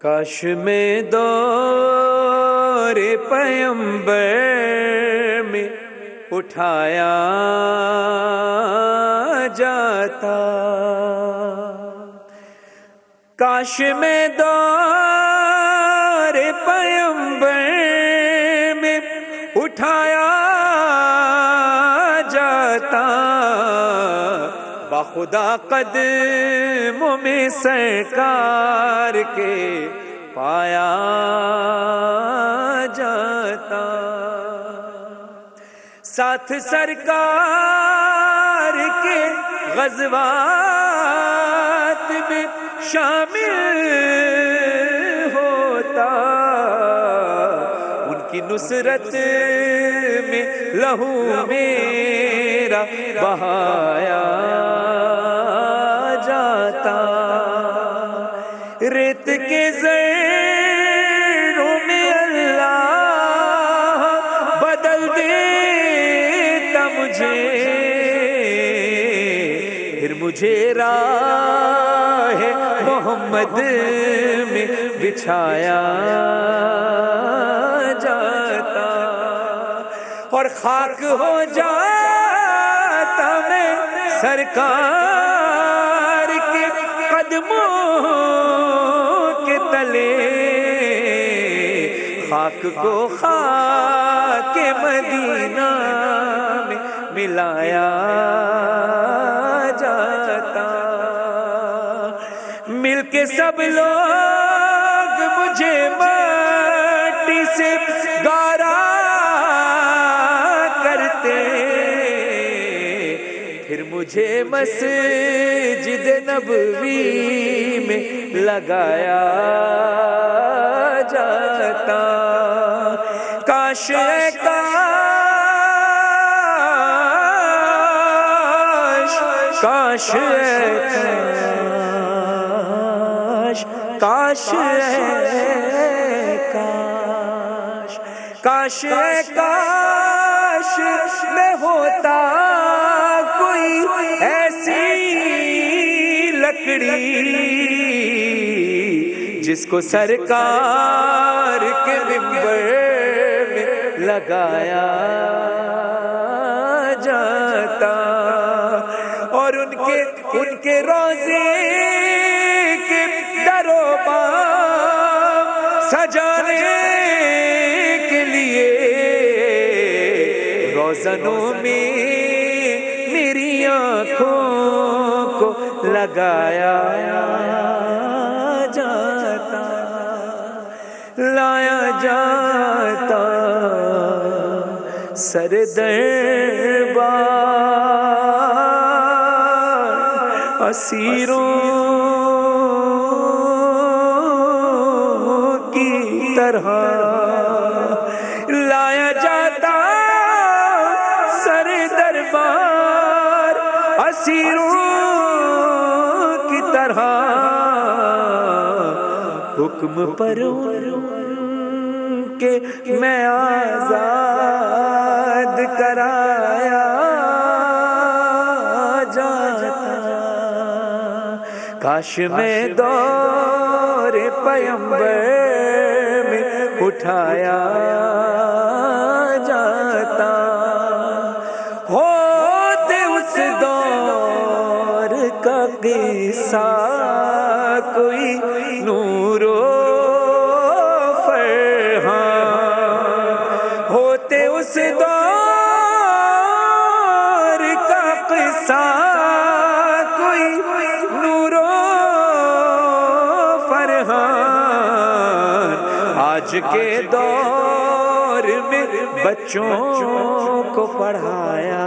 کاش میں دور پیمبر میں اٹھایا جاتا، کاش میں دور پیمبر میں اٹھایا جاتا، باخدا قدموں میں سرکار کے پایا جاتا، ساتھ سرکار کے غزوات میں شامل ہوتا، ان کی نصرت میں لہو میرا بہایا جاتا، ریت کے زروں میں اللہ بدل دیتا مجھے، پھر مجھے راہ محمد میں بچھایا جاتا، اور خاک ہو جاتا میں سرکار کے قدموں کے تلے، خاک کو خاک مدینہ میں ملایا جاتا، مل کے سب لوگ مجھے مٹی سے گارا کرتے، پھر مجھے مسجد نبوی میں لگایا جاتا، کاش اے کاش اے کاش کاش اے کاش میں ہوتا کوئی ایسی لکڑی جس کو سرکار کے منبر میں لگایا جاتا، اور ان کے روزے کے در و بام سجانے کے لیے روزنوں میں میری آنکھوں کو لگایا جاتا، لایا جاتا سر دربار اسیروں کی طرح، لایا جاتا سر دربار اسیروں کی طرح، حکم پر ان کے میں آزاد کرایا جاتا، کاش میں دور پیمبر میں اٹھایا جاتا، ہوتے اس دور کا قصہ کوئی نور و فرحان، ہوتے اس دور کا قصہ کوئی نور و فرحان، آج کے دور میں بچوں کو پڑھایا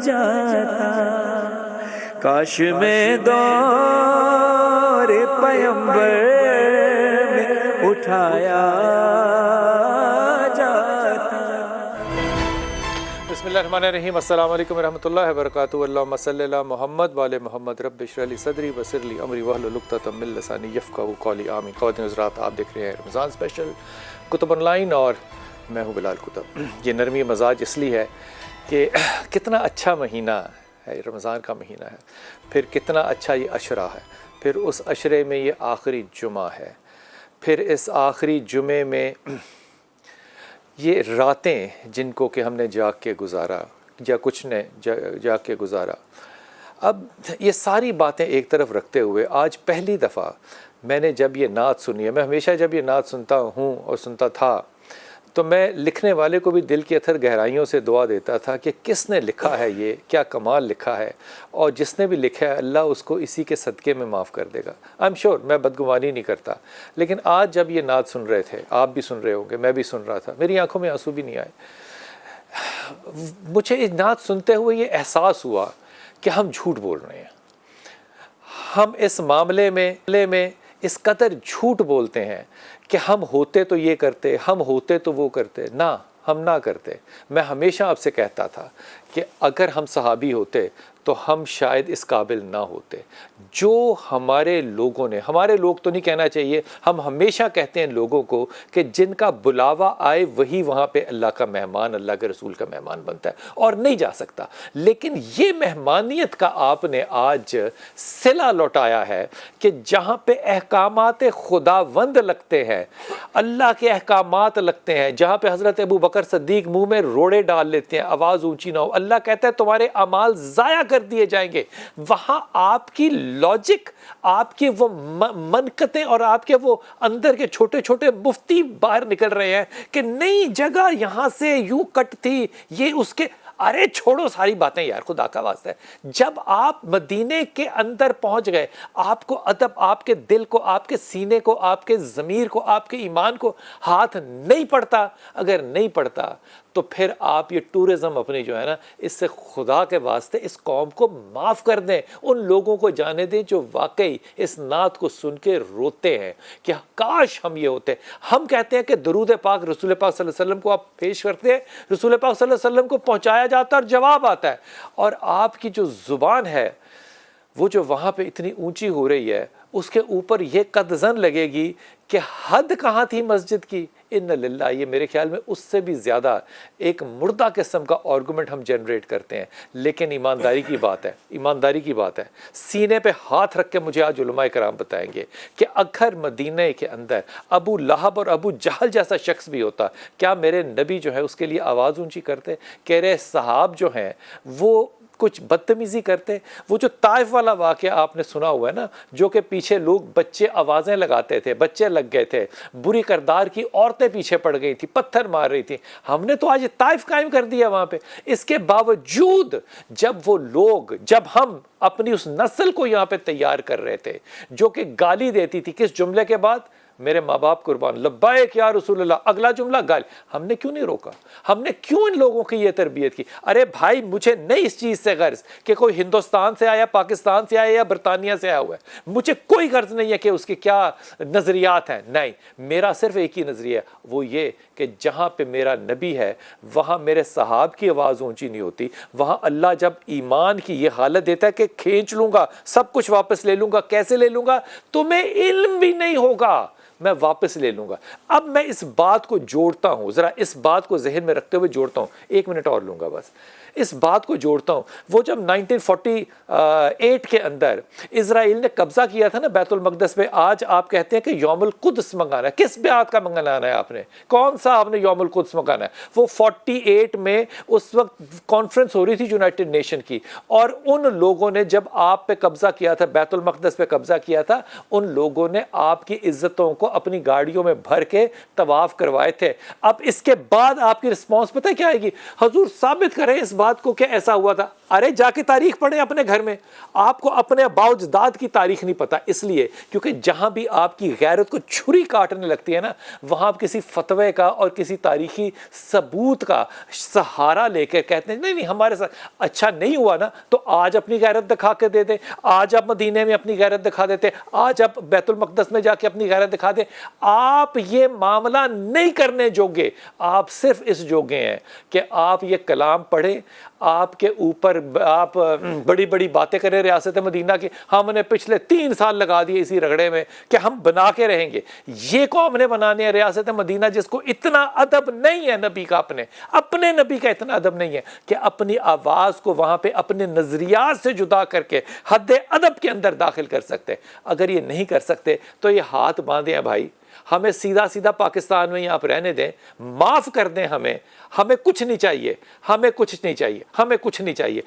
جاتا، کاش میں دور پیمبر میں اٹھایا جاتا۔ بسم اللہ الرحمن الرحیم، السلام علیکم ورحمۃ اللہ وبرکاتہ، اللہم صلی علی محمد وعلی محمد، رب اشرح لی صدری ویسر لی امری واحلل عقدۃ من لسانی یفقہوا قولی، آمین۔ خواتین حضرات، آپ دیکھ رہے ہیں رمضان اسپیشل کتب آن لائن، اور میں ہوں بلال کتب۔ یہ نرمی مزاج اس لیے ہے کہ کتنا اچھا مہینہ ہے، رمضان کا مہینہ ہے، پھر کتنا اچھا یہ عشرہ ہے، پھر اس عشرے میں یہ آخری جمعہ ہے، پھر اس آخری جمعے میں یہ راتیں جن کو کہ ہم نے جاگ کے گزارا یا کچھ نے جاگ کے گزارا. اب یہ ساری باتیں ایک طرف رکھتے ہوئے آج پہلی دفعہ میں نے جب یہ نعت سنی ہے، میں ہمیشہ جب یہ نعت سنتا ہوں اور سنتا تھا تو میں لکھنے والے کو بھی دل کے اتھر گہرائیوں سے دعا دیتا تھا کہ کس نے لکھا ہے، یہ کیا کمال لکھا ہے، اور جس نے بھی لکھا ہے اللہ اس کو اسی کے صدقے میں معاف کر دے گا. آئی ایم شیور، میں بدگمانی نہیں کرتا. لیکن آج جب یہ نعت سن رہے تھے، آپ بھی سن رہے ہوں گے، میں بھی سن رہا تھا، میری آنکھوں میں آنسو بھی نہیں آئے. مجھے اس نعت سنتے ہوئے یہ احساس ہوا کہ ہم جھوٹ بول رہے ہیں. ہم اس معاملے میں اس قدر جھوٹ بولتے ہیں کہ ہم ہوتے تو یہ کرتے، ہم ہوتے تو وہ کرتے. نہ، ہم نہ کرتے. میں ہمیشہ آپ سے کہتا تھا کہ اگر ہم صحابی ہوتے تو ہم شاید اس قابل نہ ہوتے. جو ہمارے لوگوں نے، ہمارے لوگ تو نہیں کہنا چاہیے، ہم ہمیشہ کہتے ہیں لوگوں کو کہ جن کا بلاوا آئے وہی وہاں پہ اللہ کا مہمان، اللہ کے رسول کا مہمان بنتا ہے اور نہیں جا سکتا. لیکن یہ مہمانیت کا آپ نے آج صلہ لوٹایا ہے کہ جہاں پہ احکامات خداوند لگتے ہیں، اللہ کے احکامات لگتے ہیں، جہاں پہ حضرت ابو بکر صدیق منہ میں روڑے ڈال لیتے ہیں، آواز اونچی نہ ہو، اللہ کہتا ہے تمہارے اعمال ضائع کر دیے جائیں گے. وہاں آپ کی لاجک، آپ کی وہ منقطیں اور آپ کے وہ اندر کے چھوٹے چھوٹے مفتی باہر نکل رہے ہیں کہ نئی جگہ یہاں سے یوں کٹ تھی، یہ اس کے، ارے چھوڑو ساری باتیں یار، خدا کا واسطہ ہے. جب آپ مدینے کے اندر پہنچ گئے، آپ کو ادب، آپ کے دل کو، آپ کے سینے کو، آپ کے ضمیر کو، آپ کے ایمان کو ہاتھ نہیں پڑتا. اگر نہیں پڑتا تو پھر آپ یہ ٹورزم اپنی جو ہے نا، اس سے خدا کے واسطے اس قوم کو معاف کر دیں. ان لوگوں کو جانے دیں جو واقعی اس نعت کو سن کے روتے ہیں کہ کاش ہم یہ ہوتے. ہم کہتے ہیں کہ درود پاک رسول پاک صلی اللہ علیہ وسلم کو آپ پیش کرتے ہیں، رسول پاک صلی اللہ علیہ وسلم کو پہنچایا جاتا ہے اور جواب آتا ہے. اور آپ کی جو زبان ہے وہ جو وہاں پہ اتنی اونچی ہو رہی ہے، اس کے اوپر یہ قدزن لگے گی کہ حد کہاں تھی مسجد کی. ان للہ، یہ میرے خیال میں اس سے بھی زیادہ ایک مردہ قسم کا آرگومنٹ ہم جنریٹ کرتے ہیں. لیکن ایمانداری کی بات ہے، ایمانداری کی بات ہے، سینے پہ ہاتھ رکھ کے مجھے آج علماء کرام بتائیں گے کہ اگر مدینہ کے اندر ابو لہب اور ابو جہل جیسا شخص بھی ہوتا، کیا میرے نبی جو ہے اس کے لیے آواز اونچی کرتے؟ کہہ رہے صحاب جو ہیں وہ کچھ بدتمیزی کرتے. وہ جو طائف والا واقعہ آپ نے سنا ہوا ہے نا، جو کہ پیچھے لوگ بچے آوازیں لگاتے تھے، بچے لگ گئے تھے، بری کردار کی عورتیں پیچھے پڑ گئی تھی، پتھر مار رہی تھی. ہم نے تو آج طائف قائم کر دیا وہاں پہ. اس کے باوجود جب وہ لوگ، جب ہم اپنی اس نسل کو یہاں پہ تیار کر رہے تھے جو کہ گالی دیتی تھی، کس جملے کے بعد؟ میرے ماں باپ قربان، لبیک یا رسول اللہ. اگلا جملہ گالی. ہم نے کیوں نہیں روکا؟ ہم نے کیوں ان لوگوں کی یہ تربیت کی؟ ارے بھائی، مجھے نہیں اس چیز سے غرض کہ کوئی ہندوستان سے آیا، پاکستان سے آیا یا برطانیہ سے آیا ہوا ہے. مجھے کوئی غرض نہیں ہے کہ اس کے کیا نظریات ہیں. نہیں، میرا صرف ایک ہی نظریہ ہے، وہ یہ کہ جہاں پہ میرا نبی ہے وہاں میرے صحاب کی آواز اونچی نہیں ہوتی. وہاں اللہ جب ایمان کی یہ حالت دیتا ہے کہ کھینچ لوں گا، سب کچھ واپس لے لوں گا. کیسے لے لوں گا؟ تمہیں علم بھی نہیں ہوگا، میں واپس لے لوں گا. اب میں اس بات کو جوڑتا ہوں، ذرا اس بات کو ذہن میں رکھتے ہوئے جوڑتا ہوں. 1 منٹ اور لوں گا بس. اس بات کو جوڑتا ہوں. وہ جب 1948 کے اندر اسرائیل نے قبضہ کیا تھا نا بیت المقدس پہ، آج آپ کہتے ہیں کہ یوم القدس منگانا ہے. کس بیعت کا منگانا ہے آپ نے؟ کون سا آپ نے یوم القدس منگانا ہے؟ وہ 48 میں اس وقت کانفرنس ہو رہی تھی یونائٹڈ نیشن کی، اور ان لوگوں نے جب آپ پہ قبضہ کیا تھا، بیت المقدس پہ قبضہ کیا تھا، ان لوگوں نے آپ کی عزتوں کو اپنی گاڑیوں میں بھر کے طواف کروائے تھے. اب اس کے بعد آپ کی رسپانس پتہ کیا آئے گی؟ حضور ثابت کریں اس بات کو کہ ایسا ہوا تھا. ارے جا کے تاریخ پڑھیں اپنے گھر میں. آپ کو اپنے آباء و اجداد کی تاریخ نہیں پتا، اس لیے کیونکہ جہاں بھی آپ کی غیرت کو چھری کاٹنے لگتی ہے نا، وہاں آپ کسی فتوے کا اور کسی تاریخی ثبوت کا سہارا لے کے کہتے ہیں نہیں نہیں ہمارے ساتھ اچھا نہیں ہوا نا، تو آج اپنی غیرت دکھا کے دے دیں. آج آپ مدینے میں اپنی غیرت دکھا دیتے، آج آپ بیت المقدس میں جا کے اپنی غیرت دکھا دیں. آپ یہ معاملہ نہیں کرنے جوگے، آپ صرف اس جوگے ہیں کہ آپ یہ کلام پڑھیں آپ کے اوپر آپ بڑی بڑی باتیں کریں ریاست مدینہ کی، ہم نے پچھلے 3 سال لگا دیے اسی رگڑے میں کہ ہم بنا کے رہیں گے. یہ قوم نے بنانے ہے ریاست مدینہ جس کو اتنا ادب نہیں ہے نبی کا، اپنے نبی کا اتنا ادب نہیں ہے کہ اپنی آواز کو وہاں پہ اپنے نظریات سے جدا کر کے حد ادب کے اندر داخل کر سکتے. اگر یہ نہیں کر سکتے تو یہ ہاتھ باندھے ہیں بھائی، ہمیں سیدھا سیدھا پاکستان میں آپ رہنے دیں، معاف کر دیں ہمیں کچھ نہیں چاہیے، ہمیں کچھ نہیں چاہیے.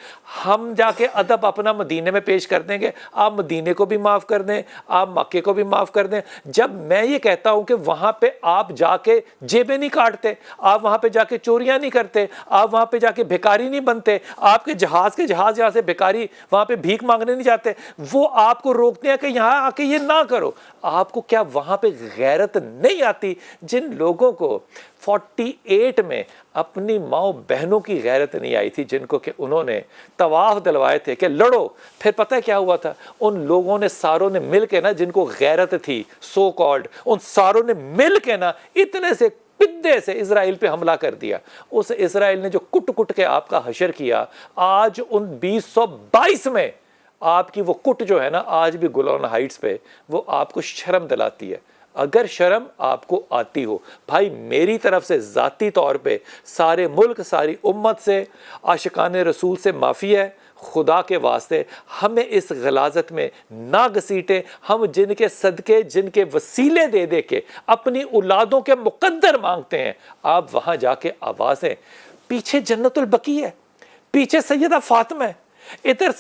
ہم جا کے ادب اپنا مدینے میں پیش کر دیں گے، آپ مدینے کو بھی معاف کر دیں، آپ مکے کو بھی معاف کر دیں. جب میں یہ کہتا ہوں کہ وہاں پہ آپ جا کے جیبیں نہیں کاٹتے، آپ وہاں پہ جا کے چوریاں نہیں کرتے، آپ وہاں پہ جا کے بھیکاری نہیں بنتے، آپ کے جہاز یہاں سے بھیکاری وہاں پہ بھیک مانگنے نہیں جاتے، وہ آپ کو روکتے ہیں کہ یہاں آ کے یہ نہ کرو. آپ کو کیا وہاں پہ غیرت نہیں آتی؟ جن لوگوں کو 48 میں اپنی ماؤں بہنوں کی غیرت نہیں آئی تھی، جن کو کہ انہوں نے طواف دلوائے تھے کہ لڑو، پھر پتہ کیا ہوا تھا؟ ان لوگوں نے ساروں نے مل کے نا، جن کو غیرت تھی سو کالڈ، ان ساروں نے مل کے نا اتنے سے پدے سے اسرائیل پہ حملہ کر دیا. اس اسرائیل نے جو کٹ کے آپ کا حشر کیا، آج ان 2022 میں آپ کی وہ کٹ جو ہے نا آج بھی گولان ہائٹس پہ، وہ آپ کو شرم دلاتی ہے. اگر شرم آپ کو آتی ہو بھائی، میری طرف سے ذاتی طور پہ سارے ملک، ساری امت سے، عاشقان رسول سے معافی ہے. خدا کے واسطے ہمیں اس غلاظت میں نہ گھسیٹیں. ہم جن کے صدقے، جن کے وسیلے دے دے کے اپنی اولادوں کے مقدر مانگتے ہیں، آپ وہاں جا کے آوازیں. پیچھے جنت البقیع ہے، پیچھے سیدہ فاطمہ ہے، ادھر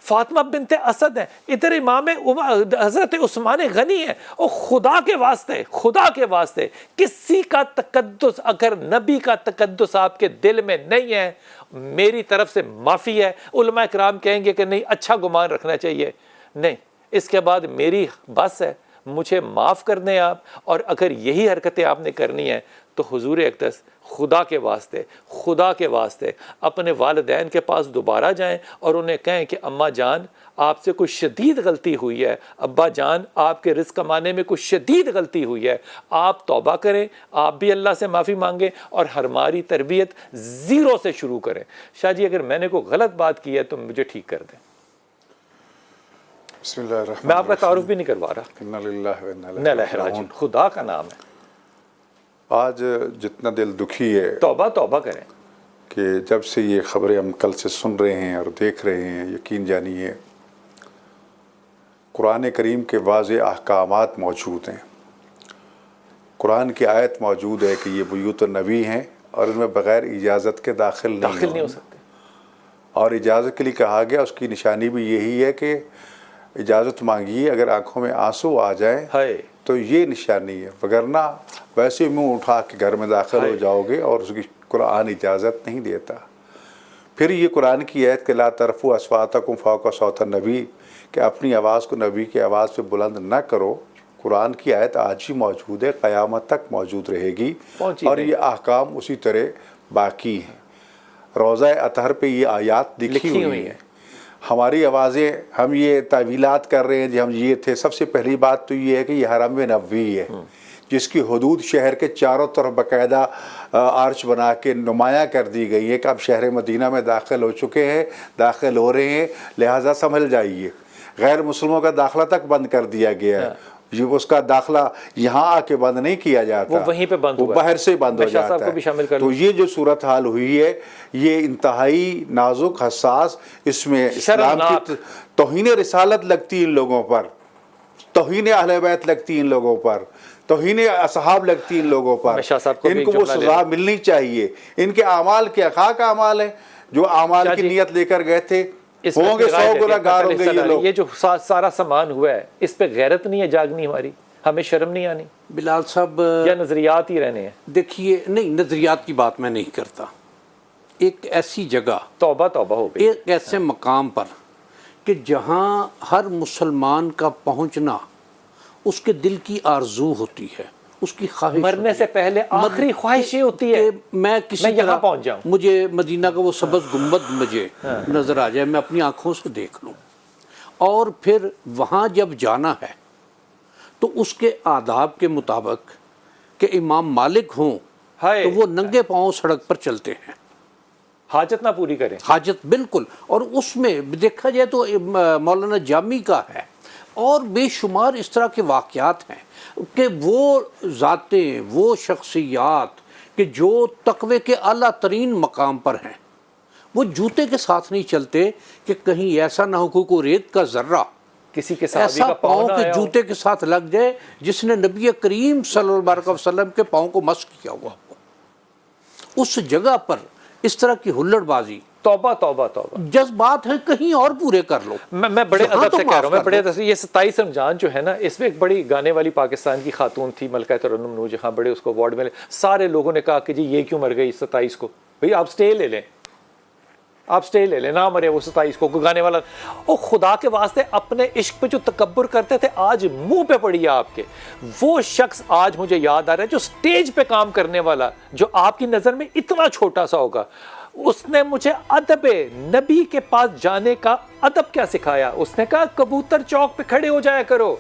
فاطمہ بنت اسد ہے، ادھر امام حضرت عثمان غنی ہے. اور خدا کے واسطے کسی کا تقدس، اگر نبی کا تقدس آپ کے دل میں نہیں ہے، میری طرف سے معافی ہے. علماء کرام کہیں گے کہ نہیں، اچھا گمان رکھنا چاہیے، نہیں، اس کے بعد میری بس ہے، مجھے معاف کر دیں آپ. اور اگر یہی حرکتیں آپ نے کرنی ہیں تو حضور اقدس خدا کے واسطے اپنے والدین کے پاس دوبارہ جائیں اور انہیں کہیں کہ اماں جان آپ سے کوئی شدید غلطی ہوئی ہے، ابا جان آپ کے رزق کمانے میں کوئی شدید غلطی ہوئی ہے، آپ توبہ کریں، آپ بھی اللہ سے معافی مانگیں اور ہماری تربیت زیرو سے شروع کریں. شاہ جی اگر میں نے کوئی غلط بات کی ہے تو مجھے ٹھیک کر دیں. بسم اللہ الرحمن میں آپ کا تعارف بھی نہیں کروا رہا. انا للہ و انا انا الیہ الیہ راجعون، راجعون. خدا کا نام ہے. آج جتنا دل دکھی ہے توبہ کریں. کہ جب سے یہ خبریں ہم کل سے سن رہے ہیں اور دیکھ رہے ہیں، یقین جانیے قرآن کریم کے واضح احکامات موجود ہیں. قرآن کی آیت موجود ہے کہ یہ بیوت النبی ہیں اور ان میں بغیر اجازت کے داخل نہیں ہو سکتے. اور اجازت کے لیے کہا گیا، اس کی نشانی بھی یہی ہے کہ اجازت مانگیے، اگر آنکھوں میں آنسو آ جائیں تو یہ نشانی ہے، وگرنہ ویسے منہ اٹھا کے گھر میں داخل ہو جاؤ گے، اور اس کی قرآن اجازت نہیں دیتا. پھر یہ قرآن کی آیت کہ لا ترفعوا اصواتکم فوق صوت النبی، کہ اپنی آواز کو نبی کی آواز پہ بلند نہ کرو. قرآن کی آیت آج ہی موجود ہے، قیامت تک موجود رہے گی، اور یہ احکام اسی طرح باقی ہیں. روضہ اطہر پہ یہ آیات لکھی ہوئی ہیں. ہماری آوازیں، ہم یہ تعویلات کر رہے ہیں جی ہم یہ تھے. سب سے پہلی بات تو یہ ہے کہ یہ حرم نبوی ہے، جس کی حدود شہر کے چاروں طرف باقاعدہ آرچ بنا کے نمایاں کر دی گئی ہے کہ اب شہر مدینہ میں داخل ہو چکے ہیں، داخل ہو رہے ہیں، لہٰذا سنبھل جائیے. غیر مسلموں کا داخلہ تک بند کر دیا گیا ہے. یہ اس کا داخلہ یہاں آ کے بند نہیں کیا جاتا، وہ وہیں پہ بند ہوا، وہ باہر سے بند ہو جاتا ہے. تو یہ جو صورتحال ہوئی ہے یہ انتہائی نازک، حساس، اس میں اسلام کی توہین رسالت لگتی ان لوگوں پر، توہین اہل بیت لگتی ان لوگوں پر، توہین اصحاب لگتی ان لوگوں پر. ان کو وہ سزا ملنی چاہیے. ان کے اعمال کیا خاک اعمال ہیں، جو اعمال کی نیت لے کر گئے تھے ہوں گے 100 گنا گار ہوں گے یہ لوگ. یہ جو سارا سامان ہوا ہے اس پہ غیرت نہیں ہے جاگنی ہماری؟ ہمیں شرم نہیں آنی؟ بلال صاحب یا نظریات ہی رہنے ہیں؟ دیکھیے، نہیں، نظریات کی بات میں نہیں کرتا. ایک ایسی جگہ، توبہ ہو گئی، ایک ایسے مقام پر کہ جہاں ہر مسلمان کا پہنچنا اس کے دل کی آرزو ہوتی ہے، اس کی خواہش، مرنے سے پہلے آخری خواہش یہ ہوتی ہے کہ میں کسی یہاں پہنچ جاؤں، مجھے مدینہ کا وہ سبز گنبد مجھے نظر آ جائے، میں اپنی آنکھوں سے دیکھ لوں. اور پھر وہاں جب جانا ہے تو اس کے آداب کے مطابق کہ امام مالک ہوں تو وہ ننگے پاؤں سڑک پر چلتے ہیں. حاجت نہ پوری کریں. حاجت بالکل. اور اس میں دیکھا جائے تو مولانا جامی کا ہے اور بے شمار اس طرح کے واقعات ہیں کہ وہ ذاتیں، وہ شخصیات کہ جو تقوی کے اعلیٰ ترین مقام پر ہیں، وہ جوتے کے ساتھ نہیں چلتے کہ کہیں ایسا نہ ہو کوئی ریت کا ذرہ کسی کے صحابی ایسا کا پاؤں نہ کے آیا ہو. جوتے کے ساتھ لگ جائے جس نے نبی کریم صلی اللہ علیہ وسلم کے پاؤں کو مس کیا ہوا ہو. اس جگہ پر اس طرح کی ہلڑ بازی، توبہ توبہ توبہ. جذبات ہیں کہیں اور پورے کر لو. میں بڑے یہاں ادب تو سے کہہ رہا ہوں، میں معاف بڑے کر ادب سے. یہ 27 رمضان جو ہے نا، اس میں ایک بڑی گانے والی پاکستان کی خاتون تھی ملکہ ترنم نور جہاں، بڑے اس کو اوارڈ ملے. سارے لوگوں نے کہا کہ جی یہ کیوں مر گئی 27 کو؟ بھئی آپ سٹے لے لیں، آپ سٹے لے لیں، نہ مرے وہ 27 کو. گانے والا او خدا کے واسطے اپنے عشق پہ جو تکبر کرتے تھے آج منہ پہ پڑی ہے آپ کے. وہ شخص آج مجھے یاد آ رہا ہے جو سٹیج پہ کام کرنے والا، جو آپ کی نظر میں اتنا چھوٹا سا ہوگا، اس نے مجھے ادب نبی کے پاس جانے کا ادب کیا سکھایا. اس نے کہا کبوتر چوک پہ کھڑے ہو جایا کرو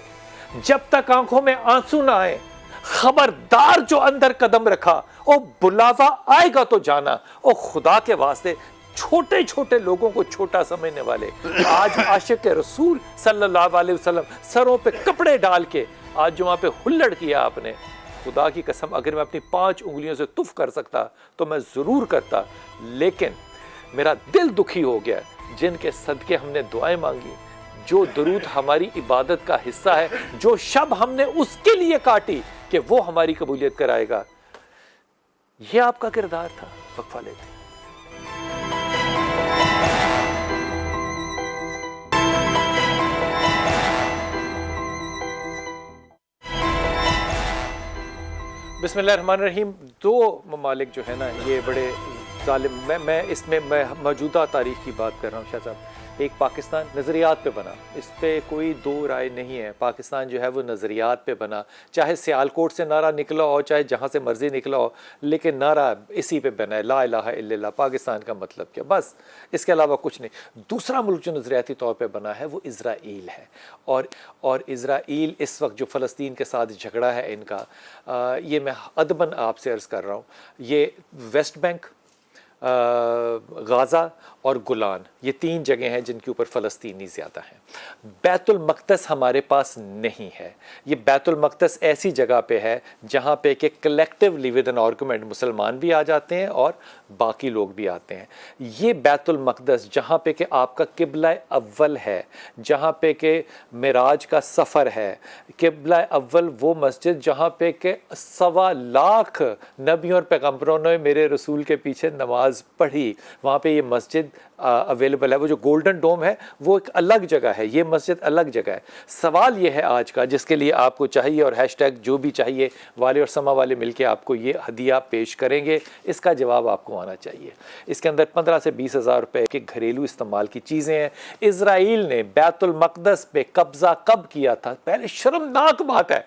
جب تک آنکھوں میں آنسو نہ آئے. خبردار جو اندر قدم رکھا او بلاوا آئے گا تو جانا. او خدا کے واسطے چھوٹے چھوٹے لوگوں کو چھوٹا سمجھنے والے آج عاشق رسول صلی اللہ علیہ وسلم سروں پہ کپڑے ڈال کے آج جو وہاں پہ ہلڑ کیا آپ نے. خدا کی قسم اگر میں اپنی 5 انگلیوں سے تف کر سکتا تو میں ضرور کرتا، لیکن میرا دل دکھی ہو گیا. جن کے صدقے ہم نے دعائیں مانگی، جو درود ہماری عبادت کا حصہ ہے، جو شب ہم نے اس کے لیے کاٹی کہ وہ ہماری قبولیت کرائے گا. یہ آپ کا کردار تھا. وقفہ لیتے ہیں. بسم اللہ الرحمن الرحیم. 2 ممالک جو ہے نا یہ بڑے ظالم، میں اس میں موجودہ تاریخ کی بات کر رہا ہوں شاہ صاحب. ایک پاکستان نظریات پہ بنا، اس پہ کوئی 2 رائے نہیں ہے. پاکستان جو ہے وہ نظریات پہ بنا، چاہے سیالکوٹ سے نعرہ نکلا ہو، چاہے جہاں سے مرضی نکلا ہو، لیکن نعرہ اسی پہ بنا ہے، لا الہ الا اللہ. پاکستان کا مطلب کیا، بس اس کے علاوہ کچھ نہیں. دوسرا ملک جو نظریاتی طور پہ بنا ہے وہ اسرائیل ہے. اور اسرائیل اس وقت جو فلسطین کے ساتھ جھگڑا ہے ان کا، یہ میں ادباً آپ سے عرض کر رہا ہوں، یہ ویسٹ بینک، غازہ اور گولان، یہ 3 جگہیں ہیں جن کے اوپر فلسطینی زیادہ ہیں. بیت المقدس ہمارے پاس نہیں ہے. یہ بیت المقدس ایسی جگہ پہ ہے جہاں پہ کہ کلیکٹیولی ود این آرگومنٹ مسلمان بھی آ جاتے ہیں اور باقی لوگ بھی آتے ہیں. یہ بیت المقدس جہاں پہ کہ آپ کا قبلہ اول ہے، جہاں پہ کہ معراج کا سفر ہے، قبلہ اول وہ مسجد جہاں پہ کہ 1.25 لاکھ نبیوں اور پیغمبروں نے میرے رسول کے پیچھے نماز پڑھی، وہاں پہ یہ مسجد اویلیبل ہے. وہ جو گولڈن ڈوم ہے وہ ایک الگ جگہ ہے، یہ مسجد الگ جگہ ہے. سوال یہ ہے آج کا جس کے لیے آپ کو چاہیے، اور ہیش ٹیگ جو بھی چاہیے والے اور سما والے مل کے آپ کو یہ ہدیہ پیش کریں گے، اس کا جواب آپ کو آنا چاہیے. اس کے اندر 15 سے 20 ہزار روپے کے گھریلو استعمال کی چیزیں ہیں. اسرائیل نے بیت المقدس پہ قبضہ کب کیا تھا؟ پہلے شرمناک بات ہے،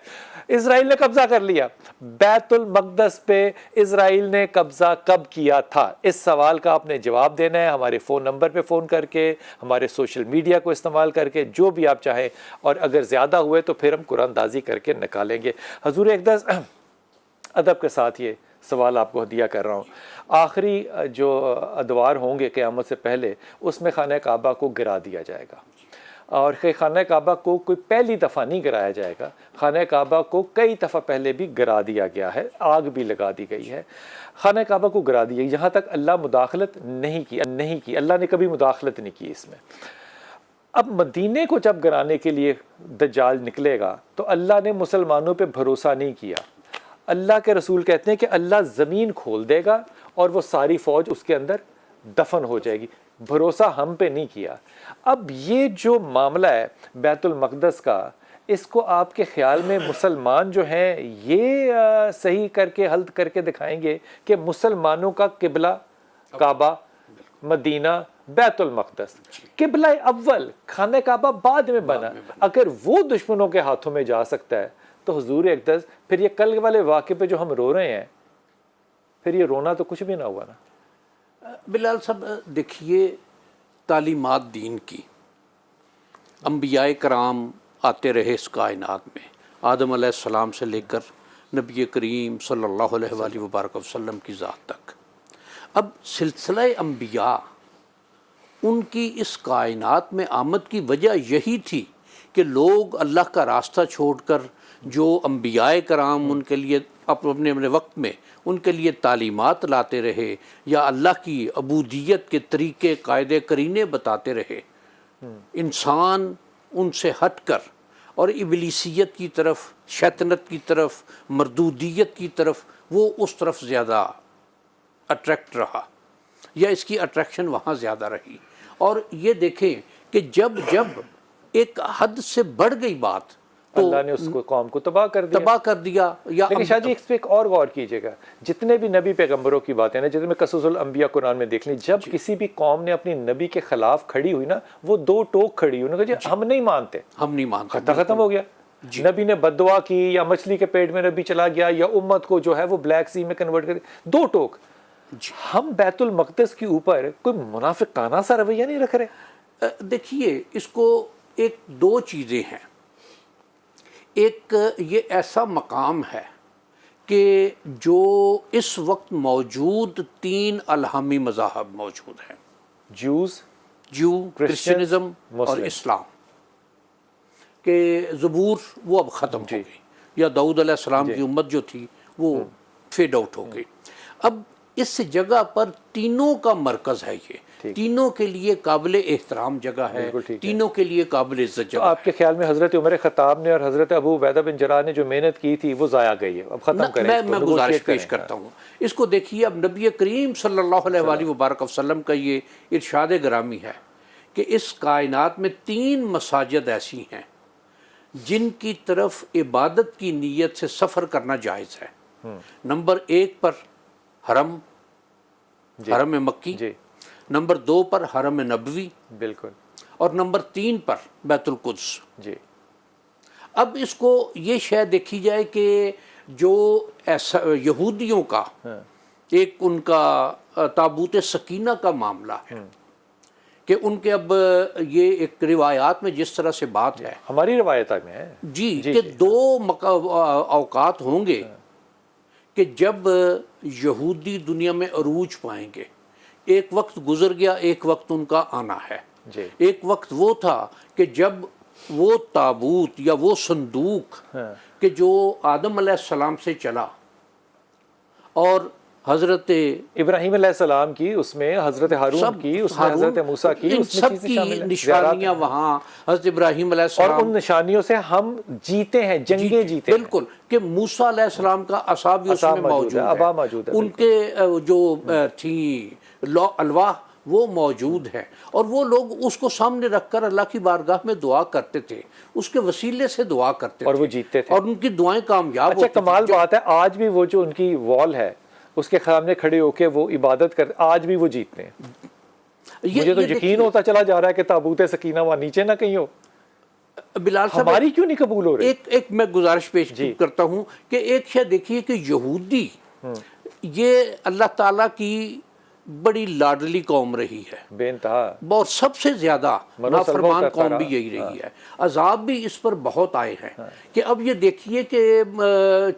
اسرائیل نے قبضہ کر لیا. بیت المقدس پہ اسرائیل نے قبضہ کب کیا تھا؟ اس سوال کا آپ نے جواب دینا ہے ہمارے فون نمبر پہ فون کر کے، ہمارے سوشل میڈیا کو استعمال کر کے، جو بھی آپ چاہیں. اور اگر زیادہ ہوئے تو پھر ہم قرآن دازی کر کے نکالیں گے. حضور اقدس ادب کے ساتھ یہ سوال آپ کو ہدیہ کر رہا ہوں. آخری جو ادوار ہوں گے قیامت سے پہلے، اس میں خانہ کعبہ کو گرا دیا جائے گا. اور خانہ کعبہ کو کوئی پہلی دفعہ نہیں گرایا جائے گا، خانہ کعبہ کو کئی دفعہ پہلے بھی گرا دیا گیا ہے، آگ بھی لگا دی گئی ہے. خانہ کعبہ کو گرا دیا یہاں تک اللہ مداخلت نہیں کی، اللہ نے کبھی مداخلت نہیں کی اس میں. اب مدینے کو جب گرانے کے لیے دجال نکلے گا تو اللہ نے مسلمانوں پہ بھروسہ نہیں کیا. اللہ کے رسول کہتے ہیں کہ اللہ زمین کھول دے گا اور وہ ساری فوج اس کے اندر دفن ہو جائے گی. بھروسہ ہم پہ نہیں کیا. اب یہ جو معاملہ ہے بیت المقدس کا، اس کو آپ کے خیال میں مسلمان جو ہیں یہ صحیح کر کے حل کر کے دکھائیں گے کہ مسلمانوں کا قبلہ کعبہ، مدینہ، بیت المقدس، قبلہ اول، خانہ کعبہ بعد میں بنا، اگر وہ دشمنوں کے ہاتھوں میں جا سکتا ہے تو حضور اقدس پھر یہ کل والے واقعے پہ جو ہم رو رہے ہیں، پھر یہ رونا تو کچھ بھی نہ ہوا نا. بلال صاحب دیکھیے، تعلیمات دین کی، انبیاء کرام آتے رہے اس کائنات میں، آدم علیہ السلام سے لے کر نبی کریم صلی اللہ علیہ وآلہ وبارک وسلم کی ذات تک. اب سلسلہ انبیاء ان کی اس کائنات میں آمد کی وجہ یہی تھی کہ لوگ اللہ کا راستہ چھوڑ کر جو انبیاء کرام ان کے لیے اپنے اپنے وقت میں ان کے لیے تعلیمات لاتے رہے یا اللہ کی عبودیت کے طریقے قاعدے کرینے بتاتے رہے، انسان ان سے ہٹ کر اور ابلیسیت کی طرف، شیطنت کی طرف، مردودیت کی طرف، وہ اس طرف زیادہ اٹریکٹ رہا یا اس کی اٹریکشن وہاں زیادہ رہی۔ اور یہ دیکھیں کہ جب ایک حد سے بڑھ گئی بات تو اللہ نے اس کو قوم کو تباہ کر دیا یا لیکن شاہ جی اس پہ ایک اور غور کیجئے گا، جتنے بھی نبی پیغمبروں کی باتیں نا، جتنے میں قصص الانبیاء قرآن میں دیکھ لیں، جب کسی بھی قوم نے اپنی نبی کے خلاف کھڑی ہوئی نا، وہ دو ٹوک کھڑی ہوئی، جی ہم نہیں مانتے، ختم ہو گیا۔ نبی نے بد دعا کی یا مچھلی کے پیٹ میں نبی چلا گیا یا امت کو جو ہے وہ بلیک سی میں کنورٹ کر دیا، دو ٹوک۔ ہم بیت المقدس کے اوپر کوئی منافقانہ سا رویہ نہیں رکھ رہے۔ دیکھیے اس کو ایک دو چیزیں ہیں، ایک یہ ایسا مقام ہے کہ جو اس وقت موجود 3 الہامی مذاہب موجود ہیں، جو کرسچنزم اور اسلام، کہ زبور وہ اب ختم ہو گئی یا داؤد علیہ السلام کی امت جو تھی وہ فیڈ آؤٹ ہو گئی۔ اب اس جگہ پر تینوں کا مرکز ہے، یہ تینوں کے لیے قابل احترام جگہ ہے، تینوں کے لیے قابل عزت جگہ ہے۔ آپ کے خیال میں حضرت عمر خطاب نے اور حضرت ابو عبیدہ بن جراح نے جو محنت کی تھی وہ ضائع گئی ہے، اب ختم کریں۔ میں گزارش پیش کرتا ہوں اس کو دیکھیے، اب نبی کریم صلی اللہ علیہ وآلہ وبارک وسلم کا یہ ارشاد گرامی ہے کہ اس کائنات میں 3 مساجد ایسی ہیں جن کی طرف عبادت کی نیت سے سفر کرنا جائز ہے۔ نمبر 1 پر حرم مکی، نمبر 2 پر حرم نبوی، بالکل، اور نمبر 3 پر بیت القدس۔ جی اب اس کو یہ شے دیکھی جائے کہ جو ایسا یہودیوں کا ایک ان کا تابوت سکینہ کا معاملہ ہے کہ ان کے اب یہ ایک روایات میں جس طرح سے بات ہے، ہماری روایت میں ہے جی کہ 2 اوقات ہوں گے کہ جب یہودی دنیا میں عروج پائیں گے۔ ایک وقت گزر گیا، ایک وقت ان کا آنا ہے۔ ایک وقت وہ تھا کہ جب وہ تابوت یا وہ صندوق کہ جو آدم علیہ السلام سے چلا اور حضرت ابراہیم علیہ السلام کی، اس میں حضرت ہارون کی، اس میں حضرت موسیٰ کی، ان سب کی نشانیاں وہاں حضرت ابراہیم علیہ السلام، اور ان نشانیوں سے ہم جیتے ہیں، جنگیں جیتے ہیں، بالکل، کہ موسیٰ علیہ السلام کا عصا بھی اس میں موجود ہے، ان کے جو تھیں الواح وہ موجود ہے، اور وہ لوگ اس کو سامنے رکھ کر اللہ کی بارگاہ میں دعا کرتے تھے، اس کے وسیلے سے دعا کرتے تھے، اور وہ جیتتے تھے، اور ان کی دعائیں کامیاب ہوتی تھیں۔ کمال بات ہے، آج بھی وہ جو ان کی وال ہے اس کے سامنے کھڑے ہو کے وہ عبادت کرتے، آج بھی وہ جیتتے ہیں۔ مجھے تو یقین ہوتا چلا جا رہا ہے کہ تابوت سکینہ وہاں نیچے نہ کہیں ہو۔ بلال صاحب ہماری کیوں نہیں قبول ہو رہی؟ ایک میں گزارش پیش کرتا ہوں کہ ایک شے دیکھیے کہ یہودی یہ اللہ تعالیٰ کی بڑی لاڈلی قوم رہی ہے، بے انتہا، اور سب سے زیادہ نافرمان قوم بھی یہی رہی ہے، عذاب بھی اس پر بہت آئے ہیں کہ اب یہ دیکھیے کہ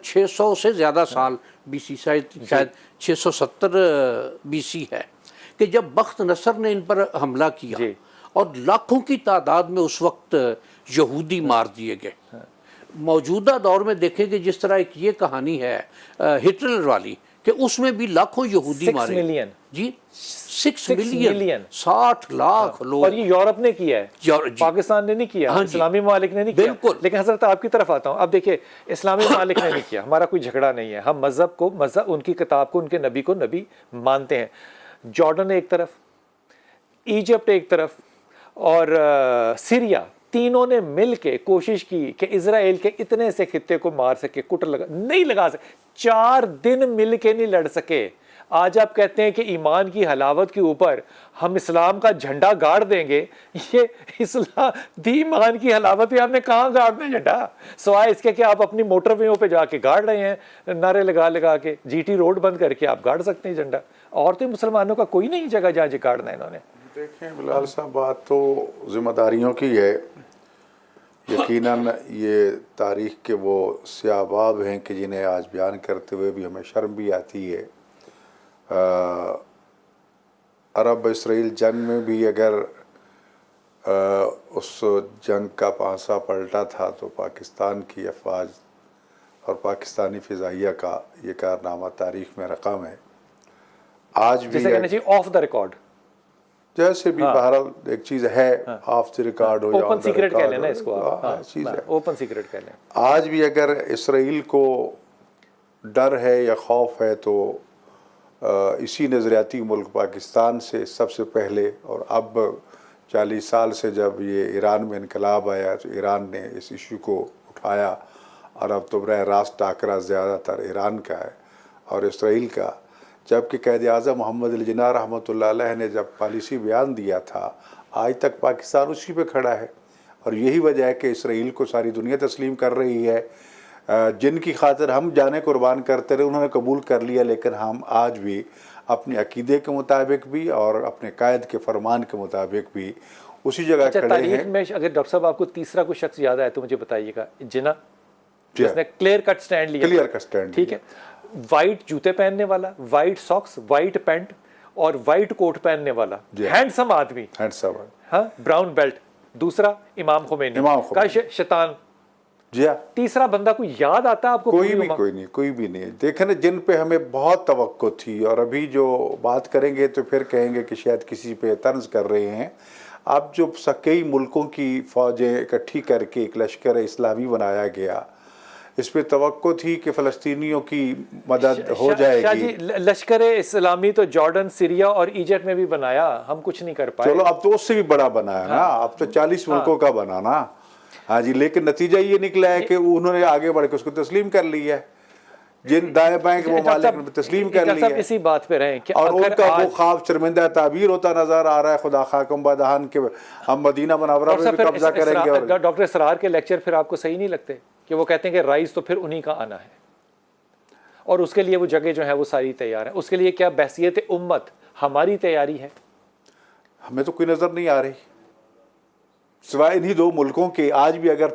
600 سے زیادہ سال BC، شاید 670 BC ہے کہ جب بخت نصر نے ان پر حملہ کیا اور لاکھوں کی تعداد میں اس وقت یہودی مار دیے گئے۔ موجودہ دور میں دیکھیں کہ جس طرح ایک یہ کہانی ہے ہٹلر والی کہ اس میں بھی لاکھوں یہودی مارے، 6 ملین، جی 6 ملین، 60 لاکھ لوگ، اور یہ یورپ نے کیا ہے، پاکستان نے نہیں کیا، اسلامی ممالک نے نہیں کیا۔ بالکل، لیکن حضرت آپ کی طرف آتا ہوں، اب دیکھیں اسلامی ممالک نے نہیں کیا، ہمارا کوئی جھگڑا نہیں ہے، ہم مذہب کو مذہب، ان کی کتاب کو، ان کے نبی کو نبی مانتے ہیں۔ جارڈن ایک طرف، ایجپٹ ایک طرف، اور سیریا، تینوں نے مل کے کوشش کی کہ اسرائیل کے اتنے سے خطے کو مار سکے، کٹر لگا، نہیں لگا سکے، 4 دن مل کے نہیں لڑ سکے۔ آج آپ کہتے ہیں کہ ایمان کی حلاوت کے اوپر ہم اسلام کا جھنڈا گاڑ دیں گے، یہ اسلام دی ایمان کی حلاوت ہے، آپ نے کہاں گاڑنا ہے جھنڈا؟ سوائے اس کے کہ آپ اپنی موٹر ویوں پہ جا کے گاڑ رہے ہیں، نعرے لگا لگا کے، GT روڈ بند کر کے آپ گاڑ سکتے ہیں جھنڈا، اور تو مسلمانوں کا کوئی نہیں جگہ جہاں گاڑنا ہے انہوں نے۔ دیکھیں بلال صاحب، بات تو ذمہ داریوں کی ہے، یقیناً یہ تاریخ کے وہ سیاہ باب ہیں کہ جنہیں آج بیان کرتے ہوئے بھی ہمیں شرم بھی آتی ہے۔ عرب اسرائیل جنگ میں بھی اگر اس جنگ کا پانسا پلٹا تھا تو پاکستان کی افواج اور پاکستانی فضائیہ کا یہ کارنامہ تاریخ میں رقم ہے. آج بھی جیسے کہنا چاہیے آف دا ریکارڈ، جیسے بھی بہرحال ایک چیز ہے آف دی ریکارڈ ہو یا اوپن سیکرٹ کہہ لیں نا اس کو آپ، چیز ہے. اوپن سیکرٹ کہہ لیں. آج بھی اگر اسرائیل کو ڈر ہے یا خوف ہے تو اسی نظریاتی ملک پاکستان سے سب سے پہلے، اور اب 40 سال سے جب یہ ایران میں انقلاب آیا تو ایران نے اس ایشو کو اٹھایا، اور اب تو براہ راست ٹاکرا زیادہ تر ایران کا ہے اور اسرائیل کا. جبکہ قائد اعظم محمد علی جناح رحمۃ اللہ علیہ نے جب پالیسی بیان دیا تھا، آج تک پاکستان اسی پہ کھڑا ہے. اور یہی وجہ ہے کہ اسرائیل کو ساری دنیا تسلیم کر رہی ہے. جن کی خاطر ہم جانیں قربان کرتے رہے انہوں نے قبول کر لیا، لیکن ہم آج بھی اپنے عقیدے کے مطابق بھی اور اپنے قائد کے فرمان کے مطابق بھی اسی جگہ کھڑے ہیں. تاریخ میں اگر ڈاکٹر صاحب آپ کو تیسرا کوئی شخص یاد آئے تو مجھے بتائیے گا. جناح جس نے کلیئر کٹ سٹینڈ لیا، کلیئر کٹ سٹینڈ، ٹھیک ہے، وائٹ جوتے پہننے والا، وائٹ ساکس، وائٹ پینٹ اور وائٹ کوٹ پہننے والا، ہینڈسم آدمی، ہاں، براؤن بیلٹ. دوسرا امام خمینی کا شیطان. جی ہاں. تیسرا بندہ کوئی یاد آتا آپ کو؟ کوئی بھی نہیں. دیکھیں نا، جن پہ ہمیں بہت توقع تھی، اور ابھی جو بات کریں گے تو پھر کہیں گے کہ شاید کسی پہ طنز کر رہے ہیں. اب جو کئی ملکوں کی فوجیں اکٹھی کر کے ایک لشکر اسلامی بنایا گیا، اس پہ توقع تھی کہ فلسطینیوں کی مدد ہو جائے گی. لشکر اسلامی تو جارڈن، سیریا اور ایجپٹ میں بھی بنایا، ہم کچھ نہیں کر پائے. چلو اب تو اس سے بھی بڑا بنا ہے نا، اب تو 40 ملکوں کا بنا نا. ہاں جی، لیکن نتیجہ یہ نکلا ہے کہ انہوں نے آگے بڑھ کے اس کو تسلیم کر لی ہے. جن دائیں بائیں کے ممالک نے تسلیم کر لی ہے. اسی بات پہ رہیں کہ اور ان کا وہ خواب شرمندہ تعبیر ہوتا نظر آ رہا ہے، خدا خاکم بادہان کے ہم مدینہ منورہ میں بھی قبضہ کریں گے. اور ڈاکٹر اسرار کے لیکچر پھر آپ کو صحیح نہیں لگتے کہ وہ کہتے ہیں کہ رائز تو پھر انہی کا آنا ہے، اور اس کے لیے وہ جگہ جو ہے وہ ساری تیار ہے. اس کے لیے کیا بحثیت امت ہماری تیاری ہے؟ ہمیں تو کوئی نظر نہیں آ رہی سوائے انہی 2 ملکوں کے. آج بھی اگر